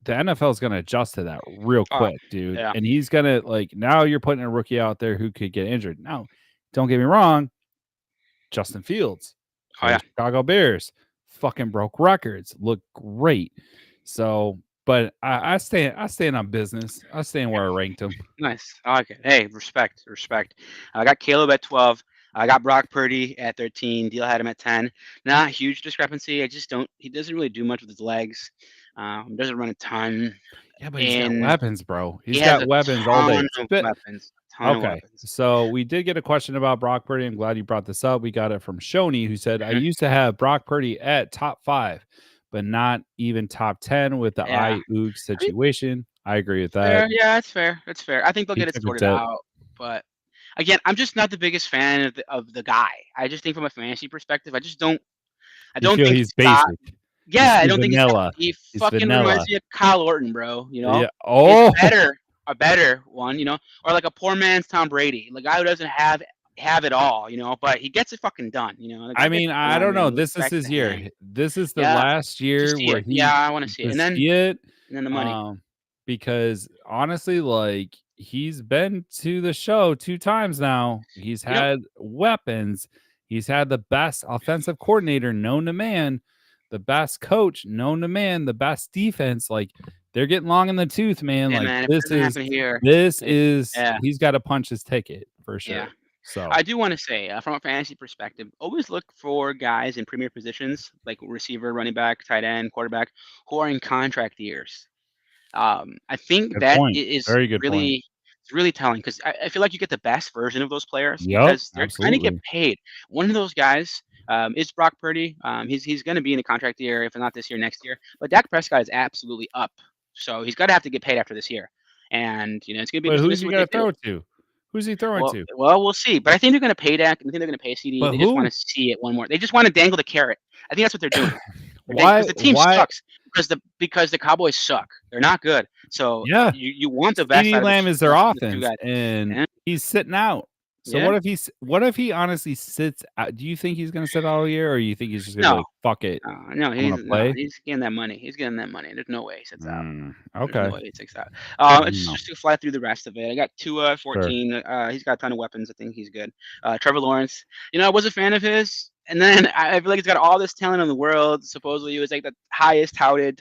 the NFL is going to adjust to that real Oh, quick, dude. yeah. And he's going to like now you're putting a rookie out there who could get injured. Now, don't get me wrong, Justin Fields Oh, for the yeah. Chicago Bears fucking broke records, looked great. So, but I stand on business. I stand where I ranked him. Nice. I like it. Hey, respect, respect. I got Caleb at 12. I got Brock Purdy at 13. Deal had him at 10. Not huge discrepancy. I just don't. He doesn't really do much with his legs. Doesn't run a ton, Yeah, but he's got and weapons, bro. he He's has got a weapons all day. ton of Spit. weapons. A ton of Okay. weapons. So we did get a question about Brock Purdy. I'm glad you brought this up. We got it from Shoney, who said, I Mhm. used to have Brock Purdy at top 5, but not even top 10 with the Yeah. Ayuk I mean, situation. I agree with that. fair. Yeah, it's fair. It's fair. I think they'll He get it took a sorted dip. out. But again, I'm just not the biggest fan of the guy. I just think from a fantasy perspective, I just don't. I You don't feel think he's he's got. basic. Yeah, I He's don't think he's got. vanilla. He He's fucking reminds vanilla. me of Kyle Orton, bro. Yeah. He's Oh, a better one. Or like a poor man's Tom Brady, the guy who doesn't have it all. But he gets it fucking done. The I guy gets mean, it I done, don't know. and This is respect his to him. year. This is the Yeah, last to year see where it. Yeah, he I want to see it, to and then see it. the money. Because honestly, like he's been to the show 2 times now. He's Yep. had weapons. He's had the best offensive coordinator known to man, the best coach known to man, the best defense. Like they're getting long in the tooth, man. Hey Like man, if it doesn't happen here, yeah, he's got to punch his ticket for yeah. sure. So I do want to say, from a fantasy perspective, always look for guys in premier positions like receiver, running back, tight end, quarterback, who are in contract years. I think good that point. is Very good point. it's really telling because I feel like you get the best version of those players Yep, because they're going to get absolutely. paid. One of those guys is Brock Purdy. He's going to be in a contract year, if not this year, next year. But Dak Prescott is absolutely up, so he's got to have to get paid after this year. And it's going to be But interesting to who's see he what they gonna do. throw it to? Who's he throwing Well, to? we'll see. But I think they're going to pay Dak. I think they're going to pay CD. But They just want who? to see it one more. They just want to dangle the carrot. I think that's what they're doing. Why Because the team why sucks. Because the Cowboys suck. They're not good. So yeah. you want the best CeeDee out of Lamb is their the two offense, guys. and Yeah. he's sitting out. So Yeah. what if he honestly sits out? Do you think he's gonna sit out all year, or you think he's just gonna be No. like, "Fuck it, No. I'm gonna No. play"? He's getting that money. He's getting that money. There's no way he sits out. There's no Okay. way he takes out. I don't know. Just to fly through the rest of it. I got Tua at Sure. 14. He's got a ton of weapons. I think he's good. Trevor Lawrence. I was a fan of his, and then I feel like he's got all this talent in the world. Supposedly, he was like the highest touted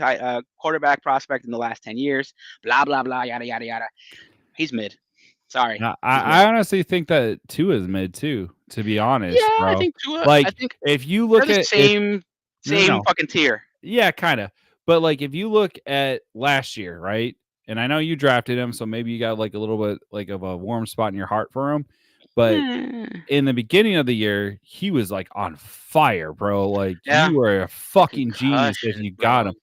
quarterback prospect in the last 10 years. Blah blah blah. Yada yada yada. He's mid. Sorry, Now, he's mid. I honestly think that Tua is mid too, to be Yeah, honest, I bro. think Tua. I Like, think if you they're look the at if same no, no, same no. fucking tier. Yeah, kinda. But, like, if you look at last year, right? And I know you drafted him, so maybe you got, like, a little bit, like, of a warm spot in your heart for him, but Eh, in the beginning of the year, he was, like, on fire, bro. Like, yeah, you were a the fucking genius if concussions, you got bro. him.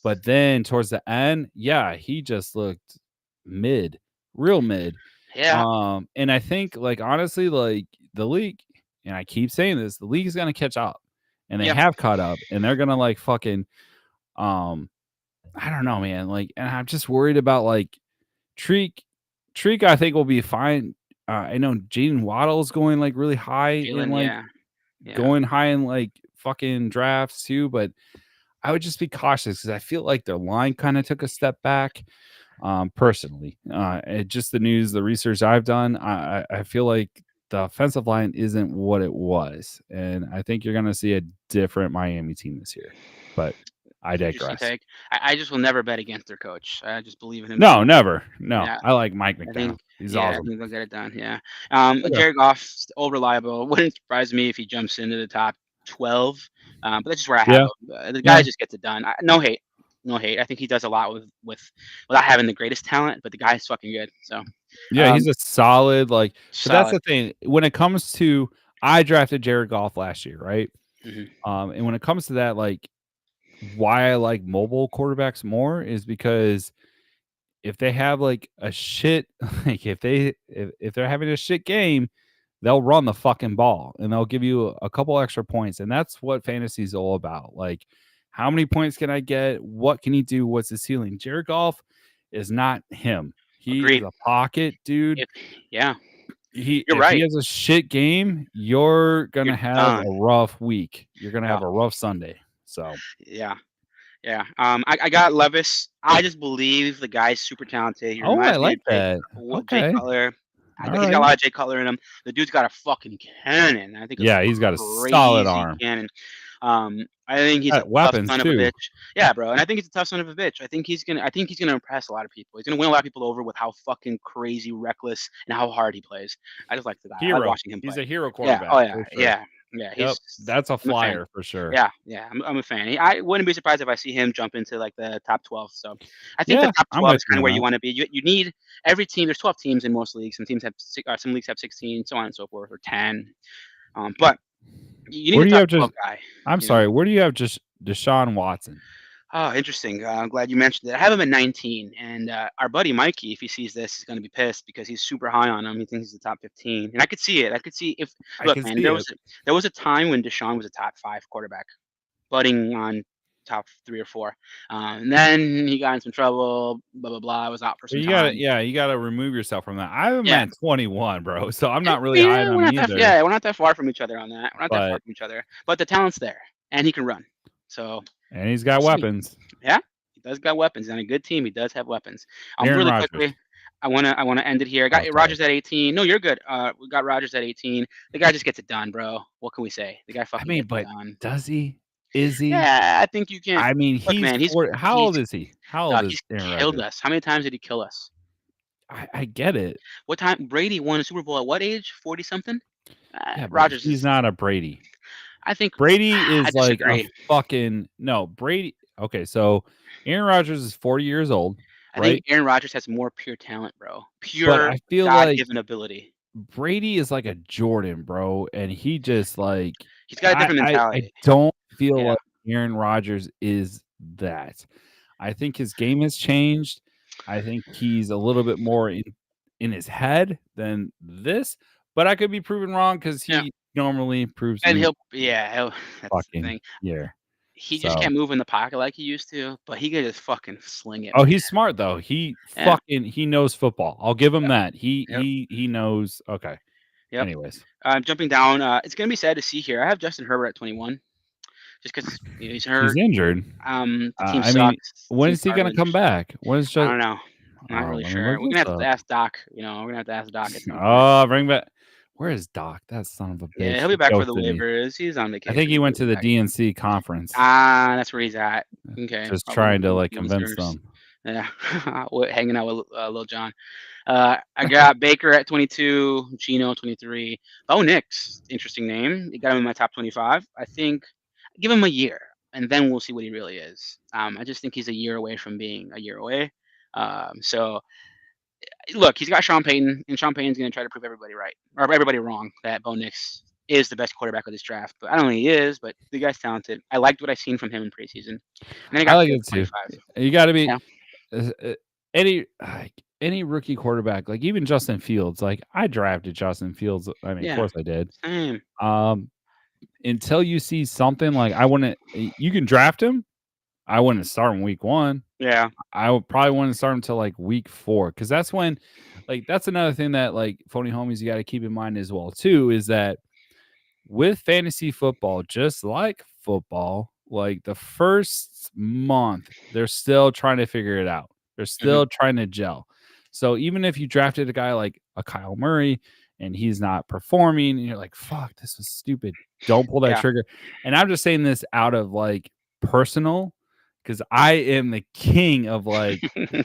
But then towards the end, yeah, he just looked mid, real mid. Yeah, And I think, like, honestly, like, the league and I keep saying this, the league is gonna catch up, and they yeah, have caught up, and they're gonna, like, fucking, um I don't know, man, like, and I'm just worried about, like, Treek Treek, I think, will be fine. I know Jaden Waddle's going, like, really high in, Jalen, like yeah, yeah, going high in, like, fucking drafts too, but I would just be cautious because I feel like their line kinda took a step back, personally. Just the news, the research I've done, I feel like the offensive line isn't what it was, and I think you're gonna see a different Miami team this year, but I interesting digress. take. I just will never bet against their coach. I just believe in him too No, much. never. No, Yeah, I like Mike I McDowell. think, He's yeah, I awesome. think they'll get it done. Yeah. Okay. Jared Goff's old reliable. Wouldn't surprise me if he jumps into the top 12. But that's just where I have Yeah, him. The guy yeah, just gets it done. No hate, no hate. I think he does a lot without having the greatest talent, but the guy's fucking good. So, yeah, um, he's a solid, like but that's solid. the thing, when it comes to I drafted Jared Goff last year, right? Hmm. And when it comes to that, like, why I like mobile quarterbacks more is because if they have, like, a shit like, if they're having a shit game, they'll run the fucking ball, and they'll give you a couple extra points, and that's what fantasy is all about, like, how many points can I get? What can he do? What's his ceiling? Jared Goff is not him. He is Agreed. a pocket dude. If yeah, you're If he right. has a shit game, you're You're gonna have done. a rough week. You're gonna Yeah, have a rough Sunday. So yeah, yeah. I got Levis. I just believe the guy's super talented. He oh, I reminds me of like that. Jay Okay. Cutler. All He's got a right. lot of Jay Cutler in him. The dude's got a fucking cannon. I think a Yeah, he's got a solid crazy arm. cannon. I think he's a Got tough weapons son of a too. bitch. Yeah, bro. And I think he's a tough son of a bitch. I think he's gonna impress a lot of people. He's gonna win a lot of people over with how fucking crazy reckless and how hard he plays. I just like the guy. I like Hero. watching him He's play. a hero Yeah. quarterback Oh yeah. for sure. Yeah. Yeah. Yep. That's a I'm a fan. flyer for sure. Yeah, yeah, I'm a fan. I wouldn't be surprised if I see him jump into like the top 12. So I think the Yeah, top I'm 12 with is you kind of on where you that. want to be. You need every team. There's 12 teams in most leagues. Some teams have some leagues have 16, so on and so forth, or 10. But you need Where a do you top have just 12 guy. I'm You know. sorry, where do you have just Deshaun Watson? Oh, interesting. I'm glad you mentioned it. I have him at 19, and our buddy Mikey, if he sees this, is going to be pissed because he's super high on him. He thinks he's the top 15, and I could see it. I could see if I look, can man, see it. there was a time when Deshaun was a top 5 quarterback, budding on top 3 or 4. And then he got in some trouble, blah, blah, blah. I was out for But some time. you gotta remove yourself from that. I have him Yeah. at 21, bro. So I'm not really high Yeah, on him either. we're not that far from each other on that. We're not that far But from each other. But the talent's there, and he can run. So and he's we'll got see. weapons. Yeah, he does got weapons. On a good team, he does have weapons. Aaron Really Rodgers. quickly, I wanna end it here. I Oh, got sorry. Rogers at 18. No, you're good. We got Rogers at 18. The guy just gets it done, bro. What can we say? The guy I fucking mean, gets it but done. does he? Is he? Yeah, I think you can. I mean, Look, he's man, 4 how he's old is he? How old dog. is He's Aaron killed Rodgers? us. How many times did he kill us? I get it. What time Brady won a Super Bowl at what age? 40 something. Yeah, but Rogers he's is. not a Brady. I think. Brady I is like a disagree. fucking no, Brady okay, so Aaron Rodgers is 40 years old, I think right? Aaron Rodgers has more pure talent, bro. But Pure I feel like God-given ability. Brady is like a Jordan, bro, and he just like He's got a different I mentality. don't feel Yeah. like Aaron Rodgers is that. I think his game has changed. I think he's a little bit more in his head than this, but I could be proven wrong because Yeah. he normally proves And me he'll that's the fucking thing. yeah. He just So can't move in the pocket like he used to, but he could just fucking sling it, oh, man. he's smart though. Yeah. He knows football. I'll give him Yep. that. Yep. He knows. Okay. Yep. Anyways, Jumping down, it's gonna be sad to see here. I have Justin Herbert at 21, just because he's he's hurt. injured. The team I mean, sucks. The when team's is he gonna come garbage. back? When is I just? don't know. I'm not really Let me sure. look We're this gonna have to up. ask Doc. We're gonna have to ask Doc at some point. Oh, bring back. Where is Doc? That son of a Yeah, bitch. he'll be He back for the ghosted me. waivers. He's on I think vacation. he He'll went to be the back. DNC conference, That's where he's at. Okay, just probably trying to with like the convince youngsters. them. Yeah, hanging out with Lil John. I got Baker at 22, Gino 23. Bo Nix, interesting name. You got him in my top 25. I think give him a year, and then we'll see what he really is. I just think he's a year away from being a year away. So look, he's got Sean Payton, and Sean Payton's going to try to prove everybody right or everybody wrong that Bo Nix is the best quarterback of this draft. But I don't think he is, but the guy's talented. I liked what I've seen from him in preseason. And then I I got like Fields it at too. 25. You got to be Yeah, uh, uh, any rookie quarterback, like even Justin Fields. Like I drafted Justin Fields. I mean, of yeah, course I did. same. Until you see something like I wouldn't. You can draft him. I wouldn't start him week 1. Yeah, I would probably want to start him till like week 4 because that's when, like, that's another thing that like phony homies you got to keep in mind as well too is that with fantasy football, just like football, like the first month they're still trying to figure it out. They're hmm still trying to gel. So even if you drafted a guy like a Kyle Murray and he's not performing, and you're like, "Fuck, this was stupid." Don't pull that yeah. trigger. And I'm just saying this out of like personal because I am the king of like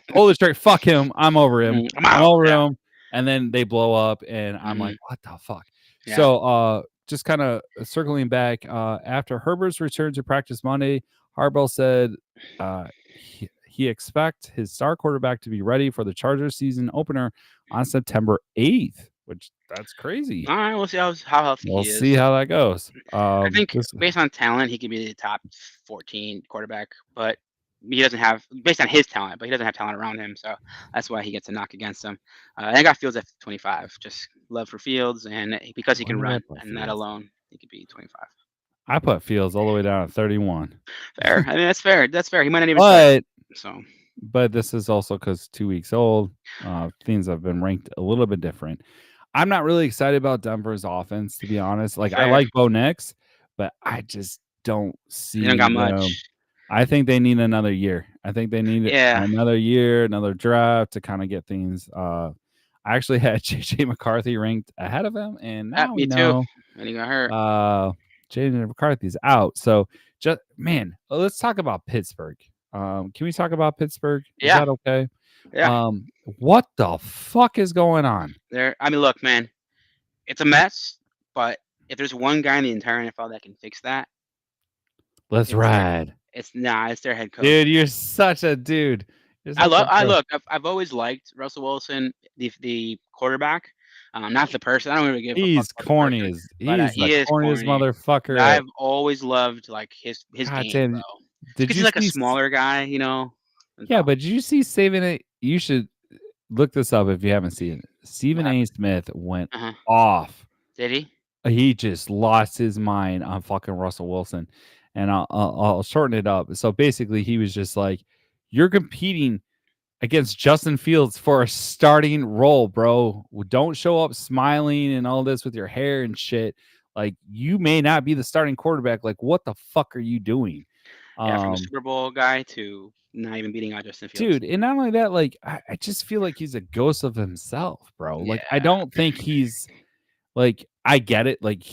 pull the trigger. Fuck him. I'm over him. I'm I'm out. over Yeah, him. And then they blow up, and I'm hmm like, what the fuck? yeah. So, just kind of circling back, after Herbert's return to practice Monday, Harbaugh said he expects his star quarterback to be ready for the Chargers season opener on September 8th, which that's crazy. All right, we'll see how healthy We'll he see is. how that goes. I think This based on talent, he could be the top 14 quarterback, but he doesn't have based on his talent, but he doesn't have talent around him, so that's why he gets a knock against him. And I got Fields at 25. Just love for Fields, and because he where can did I run, put and that Fields? alone, he could be 25. I put Fields all the way down at 31. Fair. I mean, that's fair. That's fair. He might not even start. But So but this is also because 2 weeks old. Things have been ranked a little bit different. I'm not really excited about Denver's offense, to be honest. Like, I Fair. like Bo Nix, but I just don't They don't see got them. much. I think they need another year. I think they need Yeah. another year, another draft to kind of get things. I actually had JJ McCarthy ranked ahead of him, and now we Me too. know And he got hurt. uh JJ McCarthy's out. So just man, let's talk about Pittsburgh. Can we talk about Pittsburgh? Is Yeah. that okay? Yeah. What the fuck is going on? I mean, look, man, it's a mess, but if there's one guy in the entire NFL that can fix that, Let's it's their ride. it's their head coach. Dude, you're such a dude. You're such a I bro. look, I've always liked Russell Wilson, the quarterback, not the person. I don't really give a fuck He's about the corny person, as but he's the he is corniest corny. But motherfucker. I've always loved like his God game, bro. damn. It's Did because he's you like a see smaller guy, you know. That's Yeah, all. but did you see saving it? You should look this up if you haven't seen it. What Stephen A. happened? Smith went Uh huh. off. Did he? He just lost his mind on fucking Russell Wilson, and I'll shorten it up. So basically, he was just like, "You're competing against Justin Fields for a starting role, bro. Don't show up smiling and all this with your hair and shit. Like, you may not be the starting quarterback. Like, what the fuck are you doing?" Yeah, from a Um, Super Bowl guy to not even beating out Justin Fields. Dude, and not only that, like, I just feel like he's a ghost of himself, bro. Like, I Yeah. don't think he's like, I get it. Like,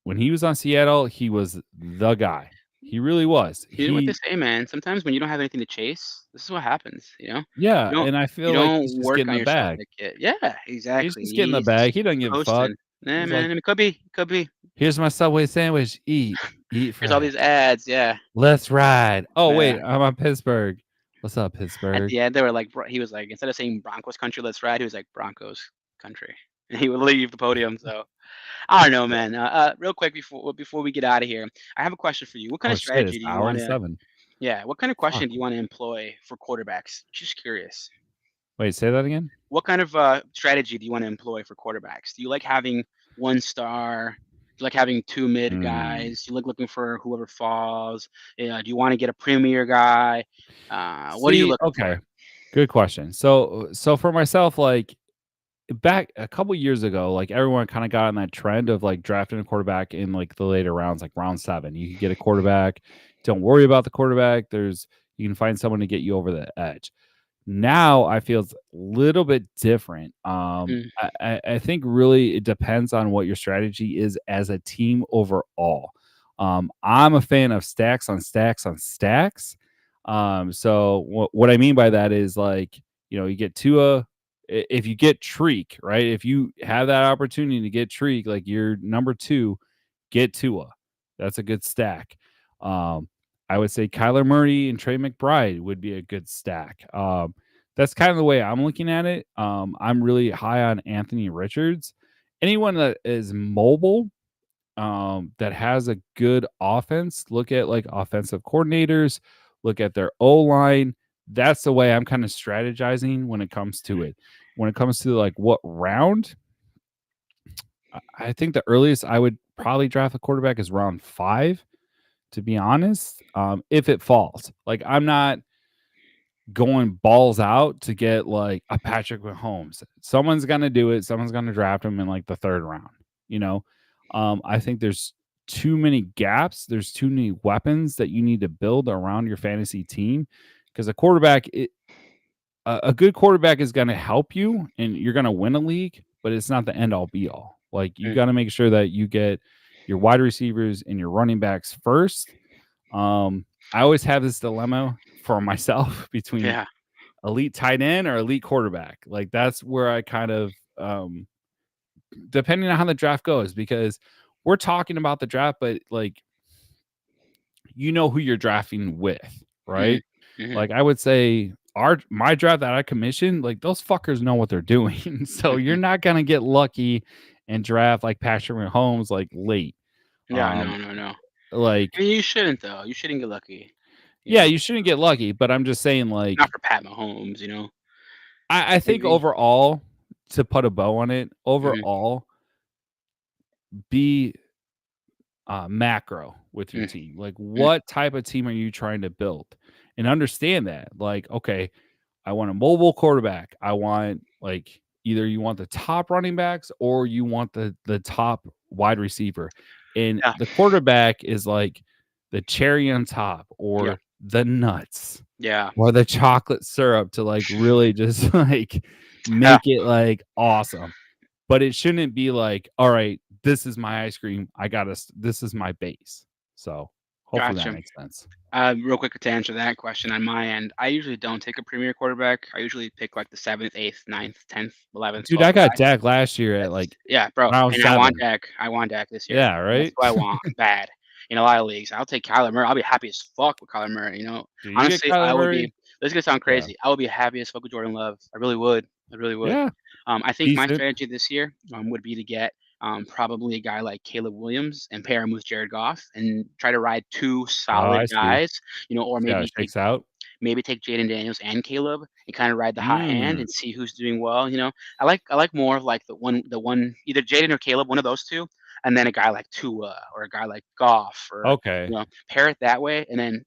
when he was on Seattle, he was the guy. He really was. You know what they say, man? Sometimes when you don't have anything to chase, this is what happens, you know? Yeah, You don't and I you feel like don't he's just work getting on the yourself bag. like it. Yeah, He's exactly. just getting the He's bag. He doesn't give a fuck. coasting. Yeah, He's like, man. I mean, could be, could be. "Here's my Subway sandwich. Eat Here's all fries. these ads. Yeah, Let's ride." Oh yeah. wait, I'm on Pittsburgh. What's up, At Pittsburgh? the end, they were like, he was like, instead of saying Broncos country, let's ride. He was like Broncos country, and he would leave the podium. So I don't know, man. Real quick before we get out of here, I have a question for you. What kind Oh of shit, it's strategy do you hour want and to? 7. Yeah, what kind of Fuck. question do you want to employ for quarterbacks? Just curious. Wait, say that again? What kind of strategy do you want to employ for quarterbacks? Do you like having one star? Do you like having two mid Mm. guys? Do you like looking for whoever falls? Yeah, do you want to get a premier guy? What are you See, looking for? okay. Good question. So for myself, like back a couple years ago, like everyone kind of got on that trend of like drafting a quarterback in like the later rounds, like round 7. You can get a quarterback. Don't worry about the quarterback. You can find someone to get you over the edge. Now I feel it's a little bit different. Mm, I think really it depends on what your strategy is as a team overall. I'm a fan of stacks on stacks on stacks. So what I mean by that is like, you get Tua. If you get Treek, right? If you have that opportunity to get Treek, like you're number 2, get Tua. That's a good stack. Um, I would say Kyler Murray and Trey McBride would be a good stack. That's kind of the way I'm looking at it. I'm really high on Anthony Richards. Anyone that is mobile, that has a good offense, look at like offensive coordinators, look at their O line. That's the way I'm kind of strategizing when it comes to it. When it comes to like what round, I think the earliest I would probably draft a quarterback is round 5, to be honest. If it falls, like I'm not going balls out to get like a Patrick Mahomes. Someone's gonna do it. Someone's gonna draft him in like the 3rd round. You know, I think there's too many gaps. There's too many weapons that you need to build around your fantasy team because a good quarterback is going to help you and you're going to win a league, but it's not the end all be all. Like you mm, got to make sure that you get your wide receivers and your running backs first. I always have this dilemma for myself between yeah, elite tight end or elite quarterback. Like that's where I kind of depending on how the draft goes, because we're talking about the draft, but like who you're drafting with, hmm right? hmm Like I would say my draft that I commissioned, like those fuckers know what they're doing. So you're not gonna get lucky and draft like Patrick Mahomes like late. yeah. Um, No, no, no. like And you shouldn't though. You shouldn't get lucky. You yeah, know, you shouldn't get lucky, but I'm just saying not like for Pat Mahomes. You know, I think maybe. overall, to put a bow on it, Hmm overall, be macro with your mm team. Like, mm what type of team are you trying to build? and understand that. Like, okay, I want a mobile quarterback. I want like either you want the top running backs or you want the top wide receiver. And Yeah. the quarterback is like the cherry on top Yeah. or the nuts Yeah. or the chocolate syrup to like really just like Yeah. make it like awesome. But it shouldn't be like, all right, this is my ice cream. This is my base. So hopefully that Gotcha. makes sense. Real quick to answer that question on my end, I usually don't take a premier quarterback. I usually pick like the 7th, 8th, 9th, 10th, 11th, Dude, 12th I got guy. Dak last year at That's like yeah, bro, round and I want 7. Dak. I want Dak this year. Yeah, That's right? who I want bad in a lot of leagues. I'll take Kyler Murray. I'll be happy as fuck with Kyler Murray. Dude, you get Honestly, Kyler I would Murray? be. This is gonna sound Yeah. crazy. I would be happy as fuck with Jordan Love. I really would. I really would. Yeah, I think my decent. strategy this year would be to get probably a guy like Caleb Williams and pair him with Jared Goff and try to ride two Oh, solid I see. guys. Or See how it shakes out? maybe take Jaden Daniels and Caleb and kind of ride the hot hand Mm, and see who's doing well. I like more of like the one either Jaden or Caleb, one of those two, and then a guy like Tua or a guy like Goff or okay. pair it that way and then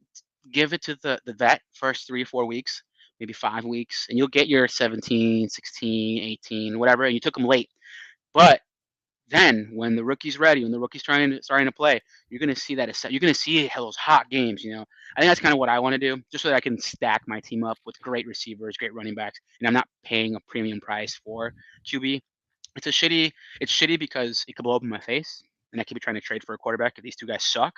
give it to the vet first 3 or 4 weeks, maybe 5 weeks, and you'll get your 17, 16, 18, whatever, and you took them late. But then when the rookie's ready, when the rookie's starting to play, you're gonna see that you're gonna see those hot games. I think that's kind of what I want to do, just so that I can stack my team up with great receivers, great running backs, and I'm not paying a premium price for QB. It's a shitty. It's shitty because it could blow up in my face, and I could be trying to trade for a quarterback if these two guys suck.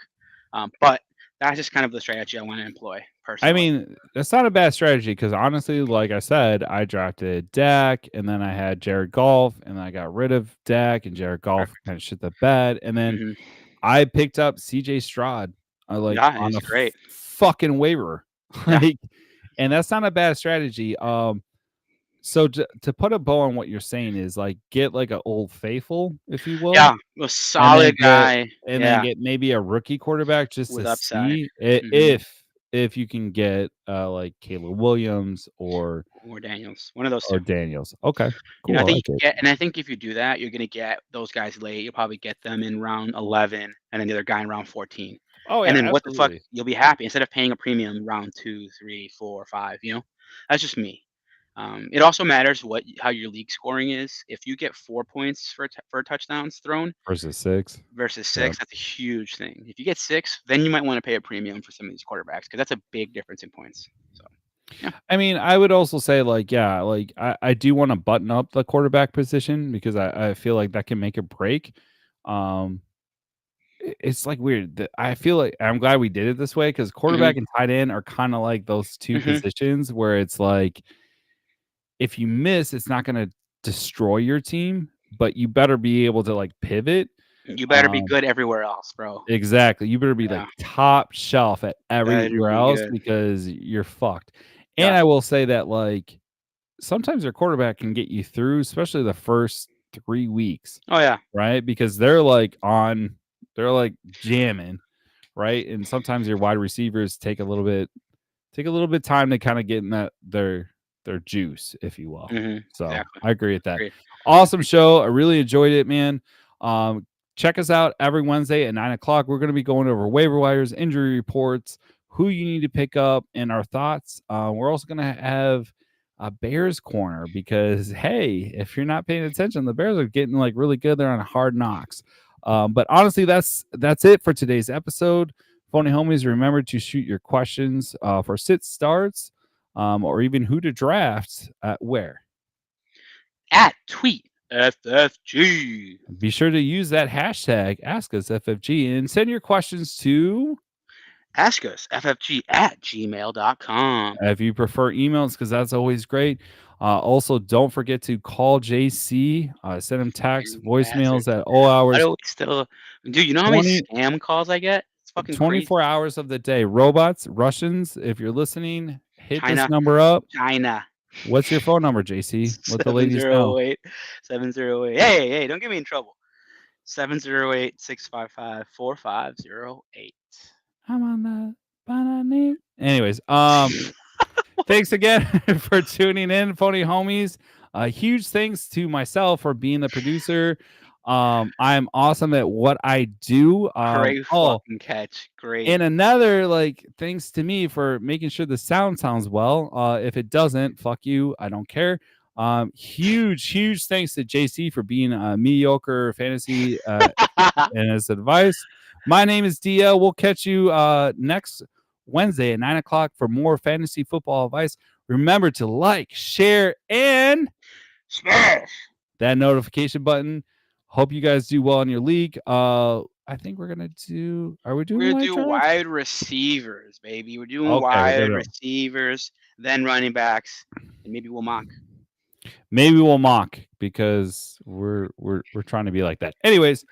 But that's just kind of the strategy I want to employ I personally. mean, that's not a bad strategy because honestly, like I said, I drafted Dak and then I had Jared Goff and then I got rid of Dak and Jared Goff Perfect. kind of shit the bed. And then Hmm. I picked up CJ Stroud like Yeah, on it's a great. fucking waiver. Yeah, like, and that's not a bad strategy. So to put a bow on what you're saying is like get like an old faithful, if you will, yeah, a and then solid guy. Yeah, get maybe a rookie quarterback just with to upside. see Hmm. if you can get like Caleb Williams Or Daniels, one of those or two. Daniels. Okay, cool. I like it. And I think if you do that, you're gonna get those guys late. You'll probably get them in round 11, and then the other guy in round 14. Oh And yeah, then what the fuck? absolutely. You'll be happy instead of paying a premium round 2, 3, 4, 5. That's just me. It also matters how your league scoring is. If you get 4 points for touchdowns thrown Versus 6. versus Yeah. 6, that's a huge thing. If you get 6, then you might want to pay a premium for some of these quarterbacks because that's a big difference in points. So yeah. I mean, I would also say like yeah, like I do want to button up the quarterback position because I feel like that can make a break. Um, it's like weird. I feel like I'm glad we did it this way because Hmm. quarterback and tight end are kind of like those two Hmm. positions where it's like if you miss, it's not going to destroy your team, but you better be able to like pivot. You better be Um, good everywhere else, bro. exactly. You better be like Yeah, top shelf at better everywhere be else good. because you're fucked. And Yeah. I will say that like sometimes your quarterback can get you through, especially the first 3 weeks, Oh yeah. right? Because they're like jamming, right? And sometimes your wide receivers take a little bit time to kind of get in their juice, if you will. Hmm. So Exactly. I agree with that. Agreed. Awesome show. I really enjoyed it, man. Check us out every Wednesday at 9 o'clock. We're going to be going over waiver wires, injury reports, who you need to pick up, and our thoughts. We're also going to have a Bears corner because hey, if you're not paying attention, the Bears are getting like really good. They're on hard knocks. But honestly, that's it for today's episode. Phony homies, remember to shoot your questions for sit starts or even who to draft at where. At tweet FFG. Be sure to use that hashtag AskUsFFG and send your questions to Ask us FFG at gmail.com. if you prefer emails because that's always great. Also, don't forget to call JC, send him text, You bastards. voicemails at all Why hours, do we still, dude? You know how many 20, scam calls I get? It's fucking crazy. 24 hours of the day. Robots, Russians, if you're listening, hit this China, number up. China. What's your phone number, JC? Let the seven ladies zero know. eight 708. Hey, don't get me in trouble. 708-655-4508. I'm on the banana. Anyways, thanks again for tuning in, phony homies. Huge thanks to myself for being the producer. I'm awesome at what I do. Great fucking catch. Great. And another like thanks to me for making sure the sound sounds well. If it doesn't, fuck you. I don't care. Huge thanks to JC for being a mediocre fantasy and his advice. My name is DL. We'll catch you next Wednesday at 9 o'clock for more fantasy football advice. Remember to like, share, and Smash. that notification button. Hope you guys do well in your league. I think we're gonna do. Are we doing We're gonna live do draft? wide receivers, baby. We're doing Okay, we're wide gonna. receivers, then running backs, and maybe we'll mock. Maybe we'll mock because we're trying to be like that. Anyways,